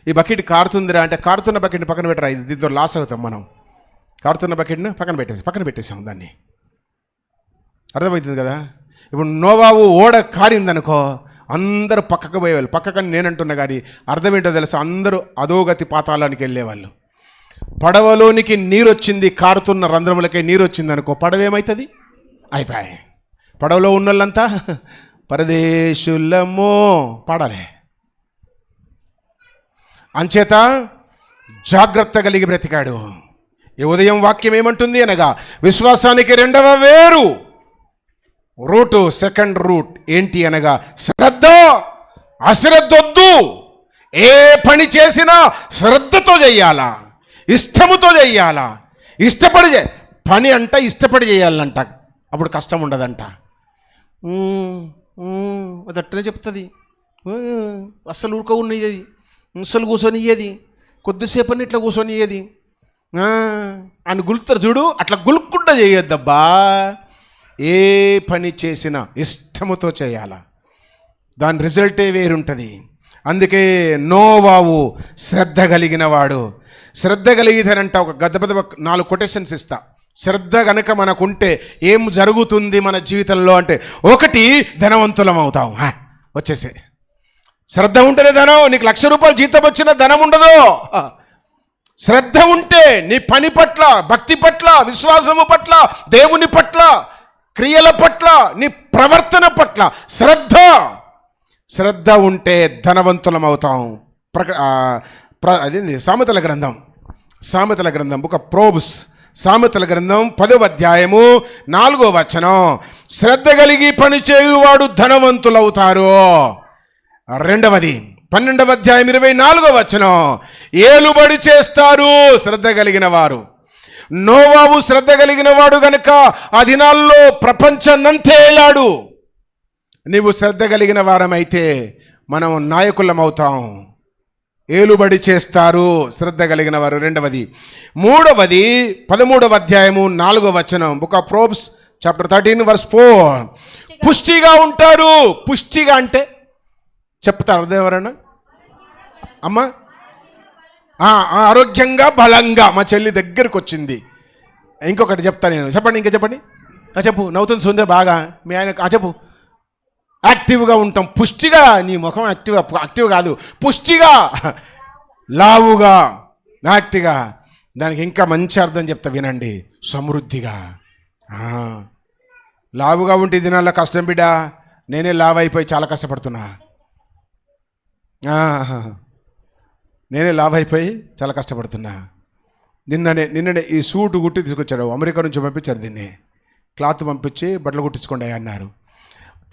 ఈ బకెట్ కారుతుందిరా అంటే, కారుతున్న బకెట్ని పక్కన పెట్టరా, ఇది దీంతో లాస్ అవుతాం మనం. కారుతున్న బకెట్ని పక్కన పెట్టేసాం దాన్ని. అర్థమవుతుంది కదా. ఇప్పుడు నోవాహు ఓడ కారిందనుకో అందరూ పక్కకు పోయేవాళ్ళు. పక్కకని నేనంటున్నా కానీ అర్థం ఏంటో తెలుసా, అందరూ అధోగతి పాతాళానికి వెళ్ళేవాళ్ళు. పడవలోనికి నీరు వచ్చింది, కారుతున్న రంధ్రములకే నీరు వచ్చింది అనుకో, పడవ ఏమవుతుంది? అయిపోయాయి. పడవలో ఉన్న వాళ్ళంతా పరదేశులమో పాడాలి. అంచేత జాగ్రత్త కలిగి బ్రతికాడు. ఈ ఉదయం వాక్యం ఏమంటుంది అనగా, విశ్వాసానికి 2వ వేరు రూటు, సెకండ్ రూట్ ఏంటి అనగా శ్రద్ధ. అశ్రద్ధొద్దు. ఏ పని చేసినా శ్రద్ధతో చెయ్యాలా, ఇష్టముతో చెయ్యాలా. పని అంట ఇష్టపడి చేయాలంట, అప్పుడు కష్టం ఉండదంట. అది అట్టనే చెప్తుంది. అస్సలు ఉన్నది, ముసలు కూర్చొనియ్యేది, కొద్దిసేపని ఇట్లా కూర్చొనియ్యేది అని గులుతారు చూడు, అట్లా గులుక్కుండా చేయొద్దబ్బా. ఏ పని చేసినా ఇష్టముతో చేయాలా, దాని రిజల్టే వేరుంటుంది. అందుకే నోవాహు శ్రద్ధ కలిగిన వాడు. శ్రద్ధ కలిగితేనంట ఒక గద్ద 4 కొటేషన్స్ ఇస్తా. శ్రద్ధ గనక మనకుంటే ఏం జరుగుతుంది మన జీవితంలో అంటే, 1 ధనవంతులం అవుతాం. వచ్చేసే శ్రద్ధ ఉంటేనే ధనం. నీకు ₹1,00,000 జీతం వచ్చిన ధనం ఉండదు. శ్రద్ధ ఉంటే నీ పని పట్ల, భక్తి పట్ల, విశ్వాసము పట్ల, దేవుని పట్ల, క్రియల పట్ల, నీ ప్రవర్తన పట్ల శ్రద్ధ ఉంటే ధనవంతులం అవుతాం. అదేంది సామెతల గ్రంథం బుక్ ఆఫ్ ప్రోబ్స్, సామెతల గ్రంథం 10వ అధ్యాయము 4వ వచనం, శ్రద్ధ కలిగి పని చేయువాడు ధనవంతులవుతారు. రెండవది 12వ అధ్యాయం 24వ వచనం, ఏలుబడి చేస్తారు శ్రద్ధ కలిగిన వారు. నోవాహు శ్రద్ధ కలిగిన వాడు గనుక ఆ దినాల్లో ప్రపంచాన్నంతే ఏలాడు. నీవు శ్రద్ధ కలిగిన వారమైతే మనం నాయకులం అవుతాం. ఏలుబడి చేస్తారు శ్రద్ధ కలిగిన వారు. రెండవది. మూడవది 13వ అధ్యాయము 4వ వచనం, book of Proverbs chapter 13 verse 4, పుష్టిగా ఉంటారు. పుష్టిగా అంటే చెప్తారు అదే ఎవరన్నా అమ్మా? ఆరోగ్యంగా బలంగా. మా చెల్లి దగ్గరికి వచ్చింది. ఇంకొకటి చెప్తా నేను. చెప్పండి, ఇంకా చెప్పండి. చెప్పు, నవ్వుతుంది సుందే బాగా. మీ ఆయన చెప్పు. యాక్టివ్గా ఉంటాం, పుష్టిగా. నీ ముఖం యాక్టివ్ కాదు, పుష్టిగా, లావుగా, యాక్టివ్గా. దానికి ఇంకా మంచి అర్థం చెప్తా వినండి, సమృద్ధిగా. లావుగా ఉంటే దినాల్లో కష్టం బిడ్డ. నేనే లావు అయిపోయి చాలా కష్టపడుతున్నా. నేనే లావు అయిపోయి చాలా కష్టపడుతున్నా. నిన్ననే ఈ సూటు గుట్టి తీసుకొచ్చాడు, అమెరికా నుంచి పంపించారు. దీన్ని క్లాత్ పంపించి బట్టలు కుట్టించుకోండి అన్నారు.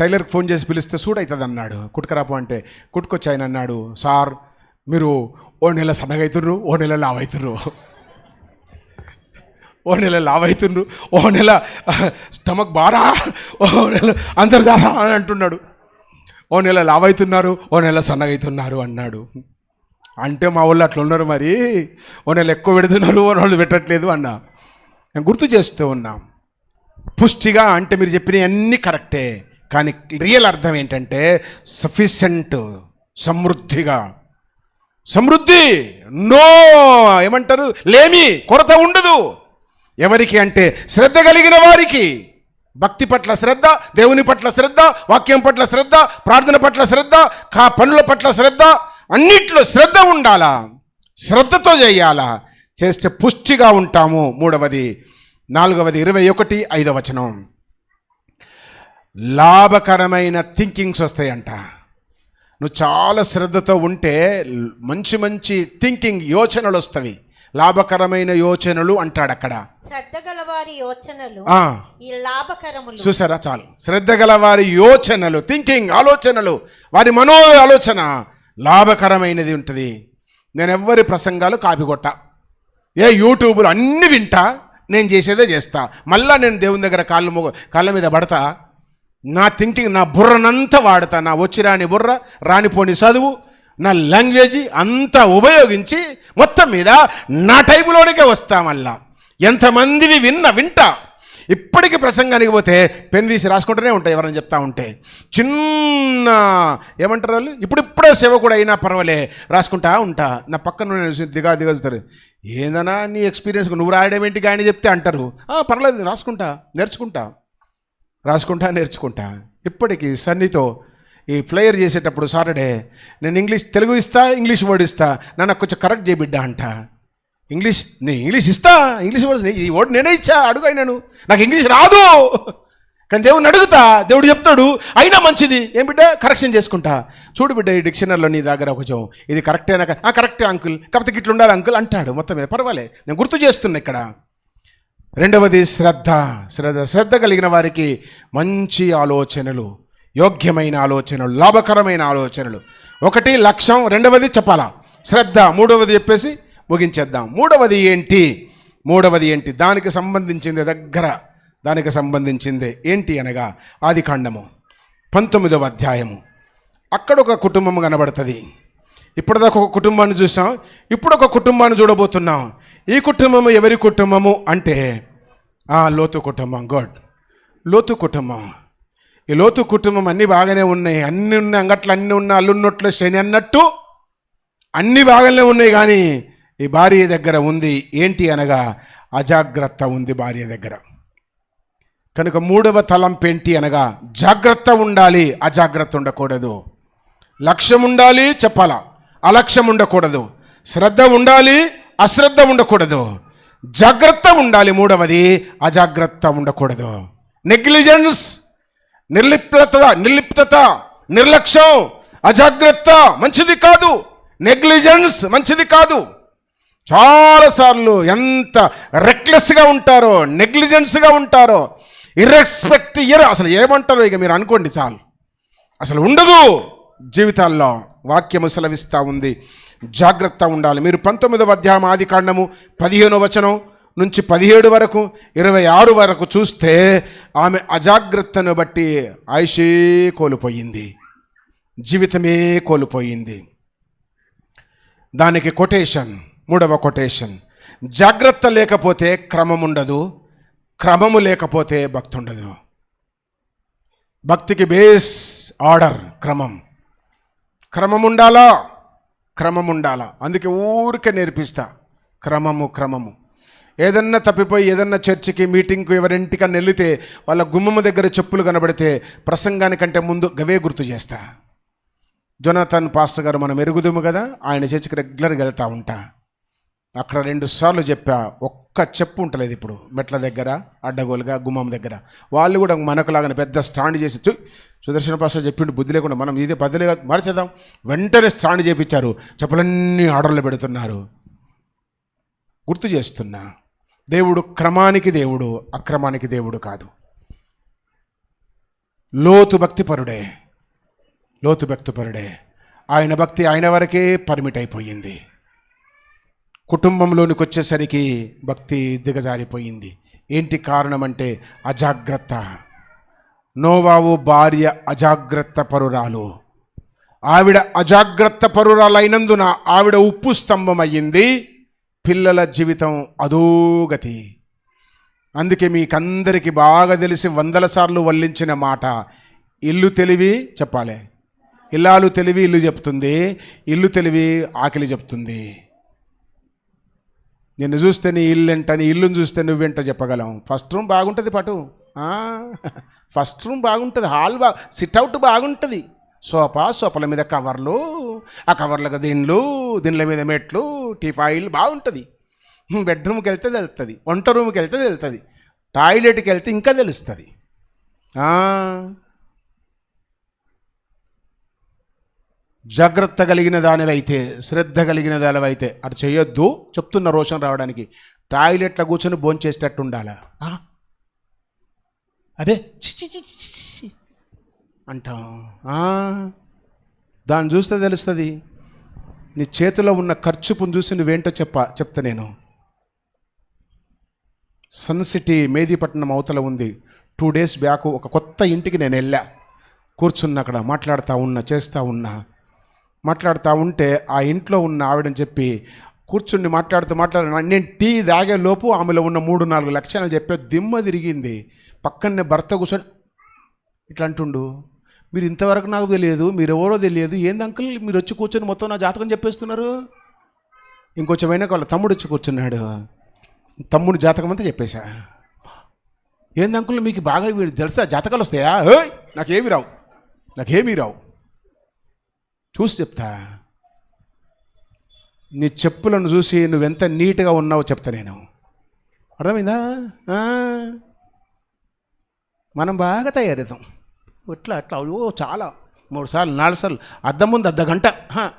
టైలర్కి ఫోన్ చేసి పిలిస్తే సూట్ అవుతుంది అన్నాడు. కుట్టుకరాపు అంటే కుట్టుకొచ్చి ఆయన అన్నాడు, సార్ మీరు ఓ నెల సన్నగవుతుర్రు, ఓ నెల లావవుతుర్రు, ఓ నెల లావవుతుర్రు, ఓ నెల స్టమక్ బారా, ఓ నెల అంతర్జాలా అని అంటున్నాడు. ఓ నెల లావవుతున్నారు, ఓ నెల సన్నగవుతున్నారు అన్నాడు. అంటే మా వాళ్ళు అట్లా ఉన్నారు, మరి ఓ నెల ఎక్కువ పెడుతున్నారు, ఓ నెలలు పెట్టట్లేదు అన్నా. నేను గుర్తు చేస్తూ ఉన్నాం. పుష్టిగా అంటే మీరు చెప్పినవి అన్నీ కరెక్టే, కానీ రియల్ అర్థం ఏంటంటే సఫిషియంట్, సమృద్ధిగా. సమృద్ధి, నో ఏమంటారు, లేమి, కొరత ఉండదు. ఎవరికి అంటే శ్రద్ధ కలిగిన వారికి. భక్తి పట్ల శ్రద్ధ, దేవుని పట్ల శ్రద్ధ, వాక్యం పట్ల శ్రద్ధ, ప్రార్థన పట్ల శ్రద్ధ, పనుల పట్ల శ్రద్ధ, అన్నిట్లో శ్రద్ధ ఉండాలా, శ్రద్ధతో చేయాలా. చేస్తే పుష్టిగా ఉంటాము. మూడవది. 4వది 21 వచనం, లాభకరమైన థింకింగ్స్ వస్తాయంట. నువ్వు చాలా శ్రద్ధతో ఉంటే మంచి మంచి థింకింగ్, యోచనలు వస్తాయి. లాభకరమైన యోచనలు అంటాడు అక్కడ. శ్రద్ధ గలవారి యోచనలు ఈ లాభకరములు. చూసారా, చాలు. శ్రద్ధ గలవారి యోచనలు, థింకింగ్, ఆలోచనలు, వారి మనో ఆలోచన లాభకరమైనది ఉంటుంది. నేను ఎవ్వరి ప్రసంగాలు కాపీకొట్ట, యూట్యూబ్లో అన్ని వింటా, నేను చేసేదే చేస్తా. మళ్ళా నేను దేవుని దగ్గర కాళ్ళ మీద పడతా. నా థింకింగ్, నా బుర్రనంతా వాడతా. నా వచ్చిరాని బుర్ర, రానిపోని చదువు, నా లాంగ్వేజ్ అంతా ఉపయోగించి మొత్తం మీద నా టైపులోనికే వస్తా. మళ్ళా ఎంతమందివి వింటా. ఇప్పటికీ ప్రసంగానికి పోతే పెన్ తీసి రాసుకుంటూనే ఉంటాయి, ఎవరైనా చెప్తా ఉంటే. చిన్న ఏమంటారు వాళ్ళు, ఇప్పుడిప్పుడే సేవకుడు అయినా పర్వాలే, రాసుకుంటా ఉంటా. నా పక్కన దిగజుతారు, ఏందన్నా నీ ఎక్స్పీరియన్స్, నువ్వు రాయడం ఏంటి కానీ చెప్తే అంటారు. పర్లేదు, రాసుకుంటా, నేర్చుకుంటా. ఇప్పటికీ సన్నితో ఈ ఫ్లైయర్ చేసేటప్పుడు సాటర్డే నేను తెలుగు ఇస్తా, ఇంగ్లీష్ వర్డ్ ఇస్తా, నాకు కొంచెం కరెక్ట్ చేయబిడ్డా అంట. ఇంగ్లీష్ ఇస్తా, ఇంగ్లీష్ వర్డ్ ఈ వర్డ్ నేనే ఇచ్చా, అడుగు అయినాను, నాకు ఇంగ్లీష్ రాదు. కానీ దేవుడిని అడుగుతా, దేవుడు చెప్తాడు, అయినా మంచిది, ఏం బిడ్డ కరెక్షన్ చేసుకుంటా. చూడు బిడ్డ, ఈ డిక్షనరీలో నీ దగ్గర కొంచెం ఇది కరెక్టేనా, కరెక్టే అంకుల్, కాకపోతే ఇట్లా ఉండాలి అంకుల్ అంటాడు. మొత్తం మీద పర్వాలే, నేను గుర్తు చేస్తున్నా ఇక్కడ. రెండవది శ్రద్ధ కలిగిన వారికి మంచి ఆలోచనలు, యోగ్యమైన ఆలోచనలు, లాభకరమైన ఆలోచనలు. ఒకటి లక్ష్యం, రెండవది చెప్పాలా శ్రద్ధ, మూడవది చెప్పేసి ముగించేద్దాం. మూడవది ఏంటి? దానికి సంబంధించింది ఏంటి అనగా ఆదికాండము 19వ అధ్యాయము. అక్కడ ఒక కుటుంబం కనబడుతుంది. ఇప్పటిదాకా ఒక కుటుంబాన్ని చూసాం, ఇప్పుడు ఒక కుటుంబాన్ని చూడబోతున్నాం. ఈ కుటుంబము ఎవరి కుటుంబము అంటే లోతు కుటుంబం. లోతు కుటుంబం. ఈ లోతు కుటుంబం అన్నీ బాగానే ఉన్నాయి, అన్నీ ఉన్నాయి, అంగట్లు అన్నీ ఉన్నాయి, అల్లున్నట్లు శని అన్నట్టు అన్నీ బాగానే ఉన్నాయి. కానీ ఈ భార్య దగ్గర ఉంది ఏంటి అనగా అజాగ్రత్త ఉంది భార్య దగ్గర. కనుక మూడవ తలంపు ఏంటి అనగా జాగ్రత్త ఉండాలి, అజాగ్రత్త ఉండకూడదు. లక్ష్యం ఉండాలి, చెప్పాలా, అలక్ష్యం ఉండకూడదు. శ్రద్ధ ఉండాలి, అశ్రద్ధ ఉండకూడదు. జాగ్రత్త ఉండాలి, మూడవది అజాగ్రత్త ఉండకూడదు. నెగ్లిజెన్స్, నిర్లిప్తత, నిర్లక్ష్యం, అజాగ్రత్త మంచిది కాదు. నెగ్లిజెన్స్ మంచిది కాదు. చాలాసార్లు ఎంత రెక్లెస్గా ఉంటారో, నెగ్లిజెన్స్గా ఉంటారో, అసలు ఏమంటారో ఇక మీరు అనుకోండి చాలు. అసలు ఉండదు. జీవితాల్లో వాక్యము సెలవిస్తూ ఉంది, జాగ్రత్త ఉండాలి. మీరు 19వ అధ్యాయం ఆదికాండము 15వ వచనం నుంచి 17 వరకు 26 వరకు చూస్తే ఆమె అజాగ్రత్తను బట్టి ఆయుషే కోల్పోయింది, జీవితమే కోల్పోయింది. దానికి కొటేషన్, 3వ కొటేషన్, జాగ్రత్త లేకపోతే క్రమం ఉండదు, క్రమము లేకపోతే భక్తి ఉండదు. భక్తికి బేస్ ఆర్డర్, క్రమం ఉండాలా, క్రమం ఉండాలా. అందుకే ఊరికే నేర్పిస్తా, క్రమము. ఏదన్నా తప్పిపోయి ఏదన్నా చర్చికి మీటింగ్కు ఎవరింటికన్నా వెళితే వాళ్ళ గుమ్మము దగ్గర చెప్పులు కనబడితే ప్రసంగానికంటే ముందు గవే గుర్తు చేస్తా. జొనాథన్ పాస్టర్ గారు మనం ఎరుగుదుము కదా, ఆయన చర్చికి రెగ్యులర్గా వెళ్తూ ఉంటా. అక్కడ 2 సార్లు చెప్పా, ఒక్క చెప్పు ఉంటలేదు ఇప్పుడు మెట్ల దగ్గర, అడ్డగోలుగా గుమ్మం దగ్గర. వాళ్ళు కూడా మనకులాగానే పెద్ద స్టాండ్ చేసి, సుదర్శన పాస్టర్ చెప్పిండు బుద్ధి లేకుండా, మనం ఇదే బదులుగా మార్చేద్దాం, వెంటనే స్టాండ్ చేపించారు, చెప్పులన్నీ ఆర్డర్లు పెడుతున్నారు. గుర్తు చేస్తున్నా, దేవుడు క్రమానికి దేవుడు, అక్రమానికి దేవుడు కాదు. లోతు భక్తిపరుడే, ఆయన భక్తి ఆయన వరకే పరిమిట్ అయిపోయింది. కుటుంబంలోనికి వచ్చేసరికి భక్తి దిగజారిపోయింది. ఏంటి కారణం అంటే అజాగ్రత్త. నోవాహు భార్య అజాగ్రత్త పరురాలు. ఆవిడ అజాగ్రత్త పరురాలైనందున ఆవిడ ఉప్పు స్తంభం అయ్యింది. పిల్లల జీవితం అధోగతి. అందుకే మీకందరికీ బాగా తెలిసి 100 సార్లు వల్లించిన మాట, ఇల్లు తెలివి చెప్పాలి, ఇల్లాలు తెలివి ఇల్లు చెప్తుంది, ఇల్లు తెలివి ఆకలి చెప్తుంది. నిన్ను చూస్తే నీ ఇల్లు ఎంట, నీ ఇల్లుని చూస్తే నువ్వెంట చెప్పగలం. ఫస్ట్ రూమ్ బాగుంటుంది, ఫస్ట్ రూమ్ బాగుంటుంది, హాల్ సిట్అవుట్ బాగుంటుంది, సోఫాల మీద కవర్లు, ఆ కవర్లకు దిండ్ల మీద మెట్లు, టీఫాయిల్ బాగుంటుంది. బెడ్రూమ్కి వెళ్తే తెలుస్తుంది, వంట రూమ్కి వెళ్తే తెలుస్తుంది, టాయిలెట్కి వెళ్తే ఇంకా తెలుస్తుంది. జాగ్రత్త కలిగిన దానివైతే, శ్రద్ధ కలిగిన దానివైతే అటు చేయొద్దు. చెప్తున్న రోషన్ రావడానికి, టాయిలెట్లో కూర్చొని భోంచేసేటట్టు ఉండాలా. అదే అంటాం. దాన్ని చూస్తే తెలుస్తుంది. నీ చేతిలో ఉన్న ఖర్చుపుని చూసి నువ్వేంటో చెప్తా నేను. సన్ సిటీ మేదీపట్నం అవతల ఉంది. 2 days బ్యాక్ ఒక కొత్త ఇంటికి నేను వెళ్ళా. కూర్చున్న అక్కడ మాట్లాడుతూ ఉంటే ఆ ఇంట్లో ఉన్న ఆవిడని చెప్పి కూర్చుని మాట్లాడుతూ నేను టీ తాగే లోపు ఆమెలో ఉన్న 3-4 లక్షణాలు చెప్పే దిమ్మ తిరిగింది. పక్కనే భర్త కూర్చొని ఇట్లా అంటుండు, మీరు ఇంతవరకు నాకు తెలియదు, మీరు ఎవరో తెలియదు, ఏంది అంకుల్ మీరు వచ్చి కూర్చొని మొత్తం నా జాతకం చెప్పేస్తున్నారు. ఇంకొంచెం అయినా వాళ్ళ తమ్ముడు వచ్చి కూర్చున్నాడు, తమ్ముడు జాతకం అంతా చెప్పేశా. ఏంది అంకుల్ మీకు బాగా వీడు తెలుసా, జాతకాలు వస్తాయా? నాకేమీ రావు, చూసి చెప్తా. నీ చెప్పులను చూసి నువ్వెంత నీట్గా ఉన్నావో చెప్తా నేను. అర్థమైందా? మనం బాగా తయారవుతాం అట్లా చాలా 3 సార్లు 4 సార్లు అద్దం ముందు అర్ధగంట,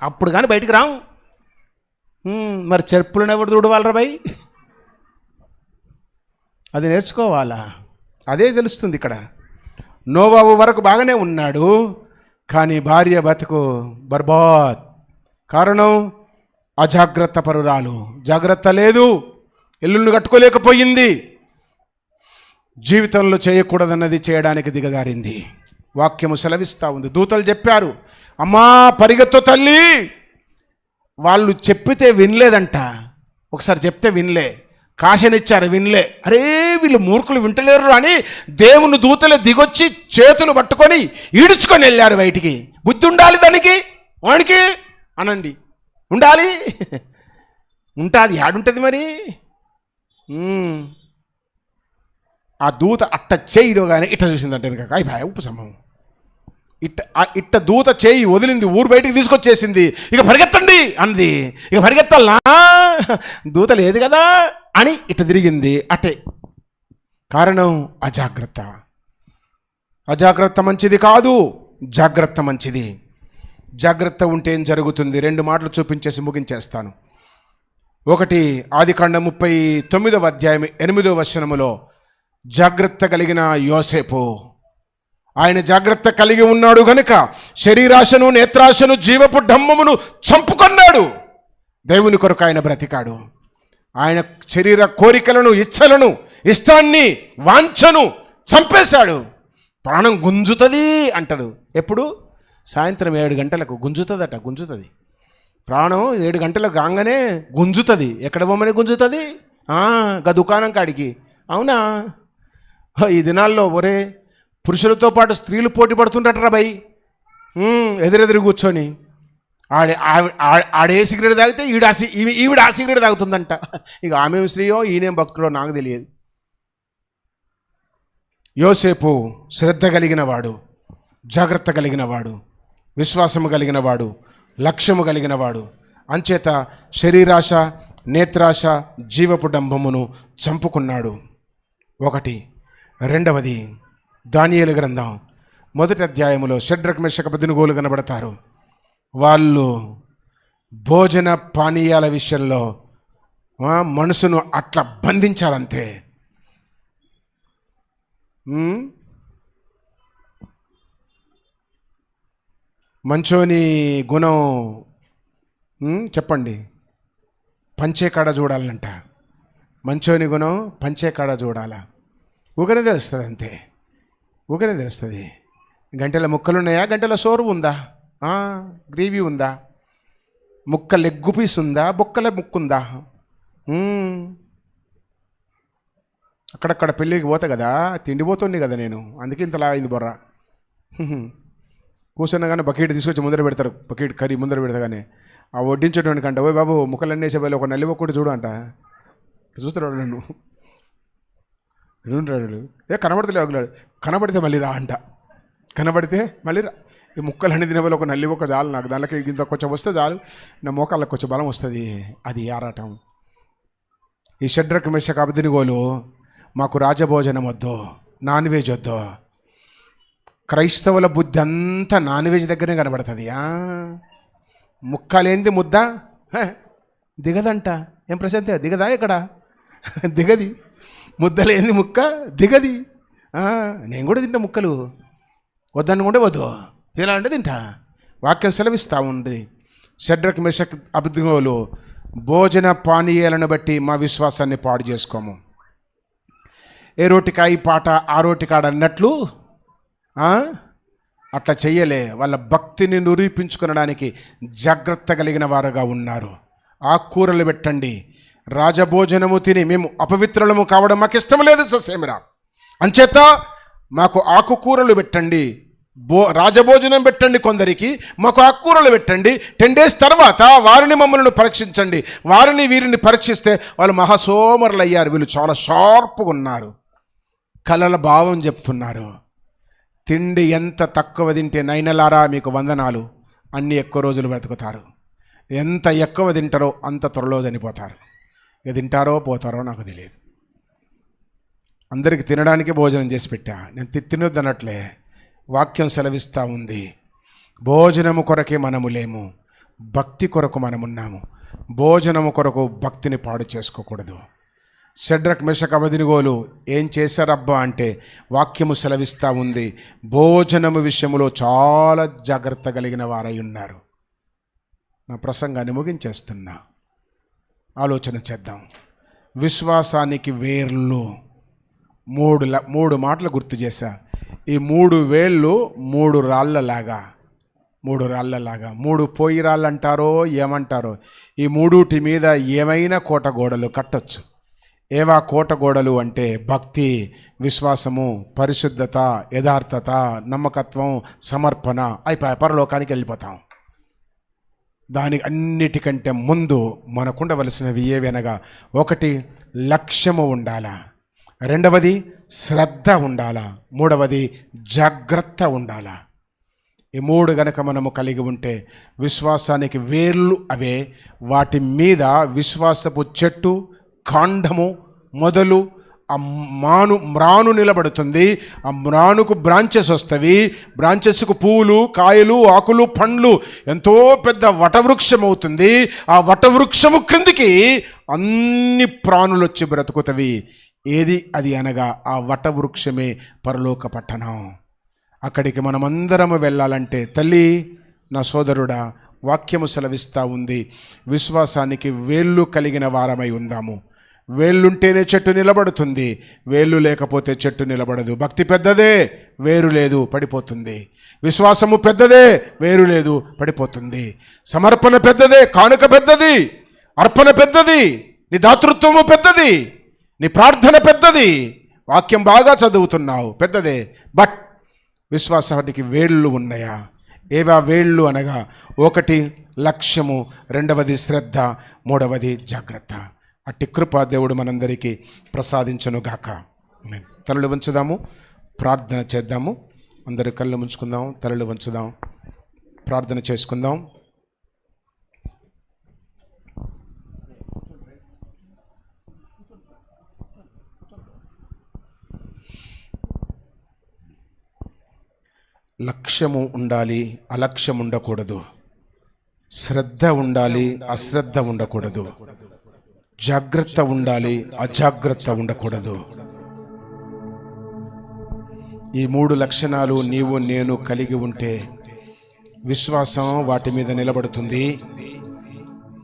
అప్పుడు కానీ బయటికి రాము. మరి చెప్పులను ఎవరు చూడవాలరా భయ్? అది నేర్చుకోవాలా. అదే తెలుస్తుంది ఇక్కడ. నోవాహు వరకు బాగానే ఉన్నాడు, కానీ భార్య బతుకు బర్బాద్. కారణం అజాగ్రత్త పరురాలు. జాగ్రత్త లేదు, ఇల్లును కట్టుకోలేకపోయింది, జీవితంలో చేయకూడదన్నది చేయడానికి దిగజారింది. వాక్యము సెలవిస్తూ ఉంది. దూతలు చెప్పారు, అమ్మా పరిగెత్తు తల్లి. వాళ్ళు చెప్పితే వినలేదంట. ఒకసారి చెప్తే వినలే, కాశనిచ్చారు వినలే. అరే వీళ్ళు మూర్ఖులు వింటలేరు అని దేవుని దూతలే దిగొచ్చి చేతులు పట్టుకొని ఈడ్చుకొని వెళ్ళారు బయటికి. బుద్ధి ఉండాలి దానికి, వానికి అనండి, ఉండాలి, ఉంటుంది, యాడుంటుంది మరి. ఆ దూత అట్ట చేయిలో కానీ ఇట్ట చూసిందంటే కనుక అయిపోయా ఉపశమనం. ఇట్ట దూత చేయి వదిలింది, ఊరు బయటికి తీసుకొచ్చేసింది. ఇక పరిగెత్తండి అంది. ఇక పరిగెత్తాలా, దూత లేదు కదా అని ఇట్ట తిరిగింది. అట్టే కారణం అజాగ్రత్త మంచిది కాదు, జాగ్రత్త మంచిది. జాగ్రత్త ఉంటే ఏం జరుగుతుంది? 2 మాటలు చూపించేసి ముగించేస్తాను. ఒకటి, ఆదికాండం 39వ అధ్యాయం 8వ వచనములో జాగ్రత్త కలిగిన యోసేపు ఆయన జాగ్రత్త కలిగి ఉన్నాడు గనుక శరీరాశను, నేత్రాశను, జీవపు డంబమును చంపుకున్నాడు. దేవుని కొరకు ఆయన బ్రతికాడు. ఆయన శరీర కోరికలను, ఇచ్ఛలను, ఇష్టాన్ని, వాంఛను చంపేశాడు. ప్రాణం గుంజుతుంది అంటాడు. ఎప్పుడు? సాయంత్రం 7 గంటలకు గుంజుతుంది. ప్రాణం 7 గంటలకు కాగానే గుంజుతుంది. ఎక్కడ బొమ్మని గుంజుతుంది? గా దుకాణం కాడికి. అవునా? ఈ దినాల్లో ఒరే పురుషులతో పాటు స్త్రీలు పోటీ పడుతుంటారా భయ్, ఎదురెదురు కూర్చొని. ఆడే సిగరెట్ తాగితే ఈవిడ ఆ సిగరెట్ తాగుతుందంట. ఇక ఆమె స్త్రీయో ఈయనేం భక్తుడో నాకు తెలియదు. యోసేపు శ్రద్ధ కలిగిన వాడు, జాగ్రత్త కలిగిన వాడు, విశ్వాసము కలిగిన వాడు, లక్ష్యము కలిగిన వాడు. అంచేత శరీరాశ, నేత్రాశ, జీవపు డంబమును చంపుకున్నాడు. ఒకటి. రెండవది, దానియేలు గ్రంథం 1వ అధ్యాయములో షడ్రక్, మెషక్, అబేద్నెగోలు కనబడతారు. వాళ్ళు భోజన పానీయాల విషయంలో మనసును అట్లా బంధించాలంతే. మంచోని గుణం చెప్పండి, పంచే కాడ చూడాలంట. మంచోని గుణం పంచే కాడ చూడాలా. ఊగనే తెలుస్తుంది అంతే, ఊగనే తెలుస్తుంది. గంటల ముక్కలు ఉన్నాయా, గంటల సోరు ఉందా, గ్రేవీ ఉందా, ముక్క లెగ్గు పీస్ ఉందా, బొక్కల ముక్కుందా. అక్కడక్కడ పెళ్ళికి పోతా కదా, తిండిపోతుంది కదా నేను, అందుకే ఇంతలా అయింది బొర్ర. కూర్చున్నా కానీ బకెట్ తీసుకొచ్చి ముందర పెడతారు, బకెట్ కర్రీ ముందర పెడతా కానీ ఆ వడ్డించేటువంటి కంట, ఓ బాబు ముక్కలన్నీ వేసే వాళ్ళు ఒక నల్లి ఒక్కటి చూడు అంట. చూస్తాడు నన్ను, కనబడతలే, కనబడితే మళ్ళీ రా అంట. కనబడితే మళ్ళీ రా. ఈ ముక్కలన్నీ తినవాలి, ఒక నల్లి ఒక్క చాలు నాకు, దానికి ఇంత కొంచెం వస్తే చాలు, నా మోకాళ్ళకి కొంచెం బలం వస్తుంది. అది ఆరాటం. ఈ షడ్రక్, మెషక్, అబేద్నెగోలు మాకు రాజభోజనం వద్దు, నాన్ వెజ్ వద్దు. క్రైస్తవుల బుద్ధి అంతా నాన్ వెజ్ దగ్గరనే కనబడుతుంది. ముక్కలేంది ముద్ద దిగదంట. ఏం ప్రశాంతే, దిగదా? ఇక్కడ దిగది. ముద్దలేంది ముక్క దిగది. నేను కూడా తింటా ముక్కలు, వద్దనుకుంటే వద్దు, తినాలంటే తింటా. వాక్యం సెలవిస్తూ ఉంది. షడ్రక్, మెషక్, అబేద్నెగోలు భోజన పానీయాలను బట్టి మా విశ్వాసాన్ని పాడు చేసుకోము. ఏ రోటికాయ పాట ఆ రోటికాడ అన్నట్లు అట్లా చెయ్యలే. వాళ్ళ భక్తిని నిరూపించుకొనడానికి జాగ్రత్త కలిగిన వారుగా ఉన్నారు. ఆకుకూరలు పెట్టండి, రాజభోజనము తిని మేము అపవిత్రులము కావడం మాకు ఇష్టం లేదు ససేమిరా. అంచేత మాకు ఆకుకూరలు పెట్టండి, రాజభోజనం పెట్టండి కొందరికి, మాకు ఆకుకూరలు పెట్టండి. 10 days తర్వాత వారిని మమ్మల్ని పరీక్షించండి. వారిని వీరిని పరీక్షిస్తే వాళ్ళు మహాసోమరులు అయ్యారు. వీళ్ళు చాలా షార్ప్గా ఉన్నారు, కలల భావం చెప్తున్నారు. తిండి ఎంత తక్కువ తింటే నైనలారా మీకు వందనాలు, అన్ని ఎక్కువ రోజులు బ్రతుకుతారు. ఎంత ఎక్కువ తింటారో అంత త్వరలో చనిపోతారు. ఇక తింటారో పోతారో నాకు తెలియదు. అందరికి తినడానికి భోజనం చేసి పెట్టా, నేను తినొద్దనట్లే. వాక్యం సెలవిస్తూ ఉంది, భోజనము కొరకే మనము లేము, భక్తి కొరకు మనమున్నాము. భోజనము కొరకు భక్తిని పాడు చేసుకోకూడదు. షడ్రక్, మెషక్, అబేద్నెగోలు ఏం చేశారబ్బా అంటే వాక్యము సెలవిస్తూ ఉంది, భోజనము విషయంలో చాలా జాగ్రత్త కలిగిన వారై ఉన్నారు. నా ప్రసంగాన్ని ముగించేస్తున్నా, ఆలోచన చేద్దాం. విశ్వాసానికి వేర్లు 3 మాటలు గుర్తు చేశా. ఈ 3 వేళ్ళు 3 రాళ్ళలాగా, 3 పోయి రాళ్ళు అంటారో ఏమంటారో. ఈ 3 మీద ఏమైనా కోట గోడలు కట్టొచ్చు. ఏవా కోట గోడలు అంటే భక్తి, విశ్వాసము, పరిశుద్ధత, యథార్థత, నమ్మకత్వం, సమర్పణ. అయిపోయి పరలోకానికి వెళ్ళిపోతాం. దానికి అన్నిటికంటే ముందు మనకుండవలసినవి ఏవనగా, 1 లక్ష్యము ఉండాలా, 2వది శ్రద్ధ ఉండాలా, 3వది జాగ్రత్త ఉండాలా. ఈ 3 గనక మనము కలిగి ఉంటే విశ్వాసానికి వేర్లు అవే. వాటి మీద విశ్వాసపు చెట్టు, కాండము, మొదలు, ఆ మ్రాను నిలబడుతుంది. ఆ మ్రానుకు బ్రాంచెస్ వస్తవి, బ్రాంచెస్కు పువ్వులు, కాయలు, ఆకులు, పండ్లు, ఎంతో పెద్ద వటవృక్షం అవుతుంది. ఆ వటవృక్షము క్రిందికి అన్ని ప్రాణులు వచ్చి బ్రతుకుతవి. ఏది అది అనగా ఆ వటవృక్షమే పరలోక పట్టణం. అక్కడికి మనమందరము వెళ్ళాలంటే, తల్లి నా సోదరుడా, వాక్యము సెలవిస్తూ ఉంది, విశ్వాసానికి వేళ్ళు కలిగిన వారమై ఉందాము. వేళ్ళుంటేనే చెట్టు నిలబడుతుంది, వేళ్ళు లేకపోతే చెట్టు నిలబడదు. భక్తి పెద్దదే, వేరు లేదు, పడిపోతుంది. విశ్వాసము పెద్దదే, వేరు లేదు, పడిపోతుంది. సమర్పణ పెద్దదే, కానుక పెద్దది, అర్పణ పెద్దది, నీ దాతృత్వము పెద్దది, నీ ప్రార్థన పెద్దది, వాక్యం బాగా చదువుతున్నావు, పెద్దదే. బట్ విశ్వాసానికి వేళ్ళు ఉన్నాయా? ఏవా వేళ్ళు అనగా, ఒకటి లక్ష్యము, రెండవది శ్రద్ధ, మూడవది జాగ్రత్త. అట్టి కృప దేవుడు మనందరికీ ప్రసాదించునుగాక. తలలు వంచుదాము, ప్రార్థన చేద్దాము. అందరు కళ్ళు ముంచుకుందాం, తలలు వంచుదాం, ప్రార్థన చేసుకుందాం. లక్ష్యము ఉండాలి, అలక్ష్యం ఉండకూడదు. శ్రద్ధ ఉండాలి, అశ్రద్ధ ఉండకూడదు. జాగ్రత్త ఉండాలి, అజాగ్రత్త ఉండకూడదు. ఈ మూడు లక్షణాలు నీవు నేను కలిగి ఉంటే విశ్వాసం వాటి మీద నిలబడుతుంది.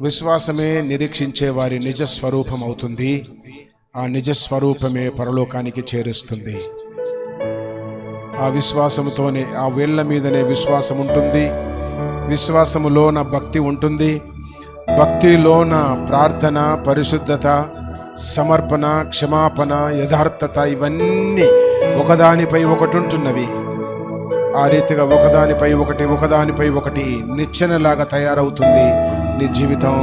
విశ్వాసమే నిరీక్షించే వారి నిజ స్వరూపం అవుతుంది. ఆ నిజ స్వరూపమే పరలోకానికి చేరుస్తుంది. ఆ విశ్వాసముతోనే, ఆ వేళ్ల మీదనే విశ్వాసం ఉంటుంది. విశ్వాసములోన భక్తి ఉంటుంది. భక్తిలోన ప్రార్థన, పరిశుద్ధత, సమర్పణ, క్షమాపణ, యథార్థత, ఇవన్నీ ఒకదానిపై ఒకటి ఉంటున్నవి. ఆ రీతిగా ఒకదానిపై ఒకటి నిచ్చెనలాగా తయారవుతుంది నీ జీవితం.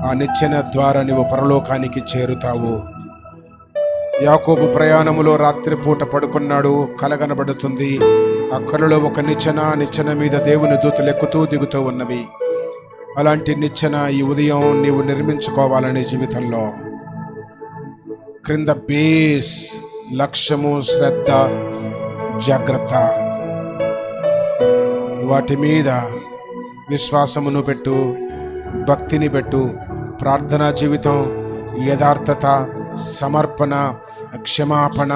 ఆ నిచ్చెన ద్వారా నీవు పరలోకానికి చేరుతావు. యాకోబు ప్రయాణములో రాత్రిపూట పడుకున్నాడు, కలగనబడుతుంది. ఆ కలలో ఒక నిచ్చెన మీద దేవుని దూతలు ఎక్కుతూ దిగుతూ ఉన్నవి. అలాంటి నిచ్చెన ఈ ఉదయం నీవు నిర్మించుకోవాలని జీవితంలో. క్రింద బేస్ లక్ష్యము, శ్రద్ధ, జాగ్రత్త, వాటి మీద విశ్వాసమును పెట్టు, భక్తిని పెట్టు. ప్రార్థనా జీవితం, యథార్థత, సమర్పణ, క్షమాపణ,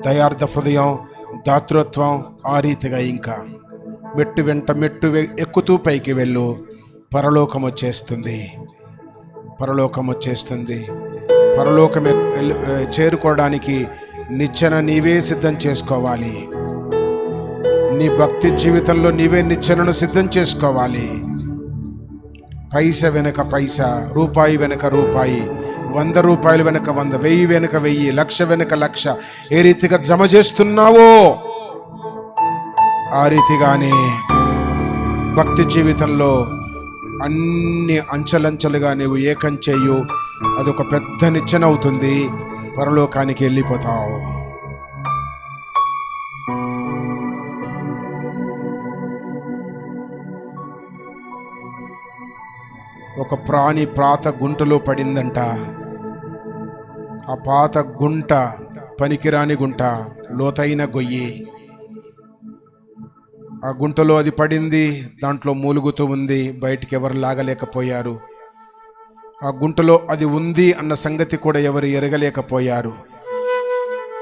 దయార్థ హృదయం, దాతృత్వం, ఆ రీతిగా ఇంకా మెట్టు వెంట మెట్టు ఎక్కుతూ పైకి వెళ్ళు. పరలోకం వచ్చేస్తుంది. పరలోకం చేరుకోవడానికి నిచ్చెన నీవే సిద్ధం చేసుకోవాలి. నీ భక్తి జీవితంలో నీవే నిచ్చెనను సిద్ధం చేసుకోవాలి. పైస వెనక పైస, రూపాయి వెనక రూపాయి, 100 రూపాయలు వెనక 100, 1000 వెనక 1000, 1,00,000 వెనక 1,00,000 ఏ రీతిగా జమ చేస్తున్నావో ఆ రీతిగానే భక్తి జీవితంలో అన్ని అంచెలంచెలుగా నీవు ఏకం చేయు. అదొక పెద్ద నిచ్చెన అవుతుంది. పరలోకానికి వెళ్ళిపోతావు. ఒక ప్రాణి పాత గుంటలో పడిందంట. ఆ పాత గుంట పనికిరాని గుంట, లోతైన గొయ్యి. ఆ గుంటలో అది పడింది, దాంట్లో మూలుగుతూ ఉంది. బయటికి ఎవరు లాగలేకపోయారు. ఆ గుంటలో అది ఉంది అన్న సంగతి కూడా ఎవరు ఎరగలేకపోయారు.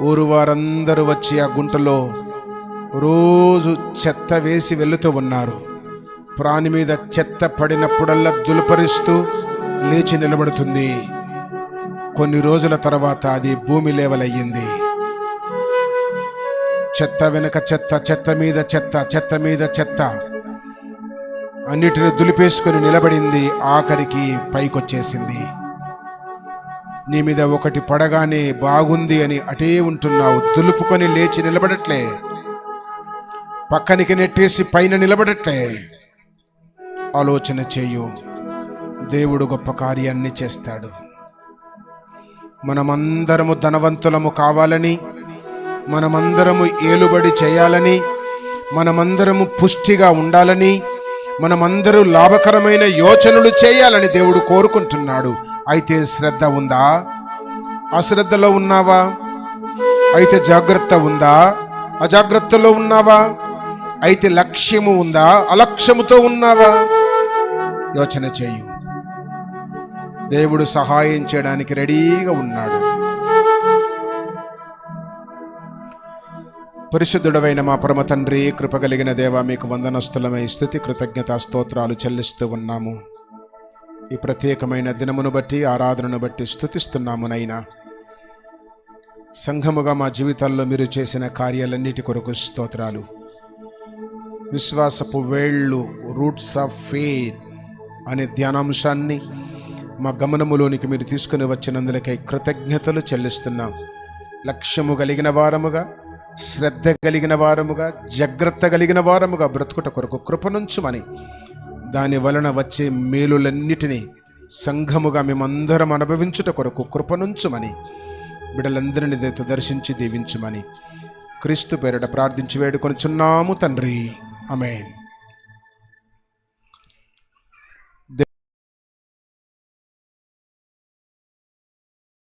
ఊరు వారందరూ వచ్చి ఆ గుంటలో రోజు చెత్త వేసి వెళుతూ ఉన్నారు. ప్రాణి మీద చెత్త పడినప్పుడల్లా దులుపరిస్తూ లేచి నిలబడుతుంది. కొన్ని రోజుల తర్వాత అది భూమి లేవలయ్యింది. చెత్త వెనక చెత్త, చెత్త మీద చెత్త, చెత్త మీద చెత్త, అన్నిటిని దులిపేసుకొని నిలబడింది. ఆఖరికి పైకొచ్చేసింది. నీ మీద ఒకటి పడగానే బాగుంది అని అటే ఉంటున్నావు. దులుపుకొని లేచి నిలబడట్లే, పక్కనికి నెట్టేసి పైన నిలబడట్లే. ఆలోచన చేయు. దేవుడు గొప్ప కార్యాన్ని చేస్తాడు. మనమందరము ధనవంతులము కావాలని, మనమందరము ఏలుబడి చేయాలని, మనమందరము పుష్టిగా ఉండాలని, మనమందరూ లాభకరమైన యోచనలు చేయాలని దేవుడు కోరుకుంటున్నాడు. అయితే శ్రద్ధ ఉందా? అశ్రద్ధలో ఉన్నావా? అయితే జాగ్రత్త ఉందా? అజాగ్రత్తలో ఉన్నావా? అయితే లక్ష్యము ఉందా? అలక్ష్యముతో ఉన్నావా? యోచన చేయు. దేవుడు సహాయం చేయడానికి రెడీగా ఉన్నాడు. పరిశుద్ధుడవైన మా పరమ తండ్రి, కృపగలిగిన దేవ, మీకు వందనస్తులమై స్తుతి కృతజ్ఞతా స్తోత్రాలు చెల్లిస్తూ ఉన్నాము. ఈ ప్రత్యేకమైన దినమును బట్టి, ఆరాధనను బట్టి స్తుతిస్తున్నాము నైనా. సంఘముగా మా జీవితాల్లో మీరు చేసిన కార్యాలన్నిటి కొరకు స్తోత్రాలు. విశ్వాసపు వేళ్ళు, రూట్స్ ఆఫ్ ఫెయిత్ అనే ధ్యానాంశాన్ని మా గమనములోనికి మీరు తీసుకుని వచ్చినందులకై కృతజ్ఞతలు చెల్లిస్తున్నాం. లక్ష్యము కలిగిన వారముగా, శ్రద్ధ కలిగిన వారముగా, జాగ్రత్త కలిగిన వారముగా బ్రతుకుట కొరకు కృపనుంచుమని, దాని వలన వచ్చే మేలులన్నిటినీ సంఘముగా మేమందరం అనుభవించుట కొరకు కృపనుంచుమని, బిడ్డలందరినీ దర్శించి దీవించుమని క్రీస్తు పేరిట ప్రార్థించి వేడుకొనుచున్నాము తండ్రి. ఆమేన్.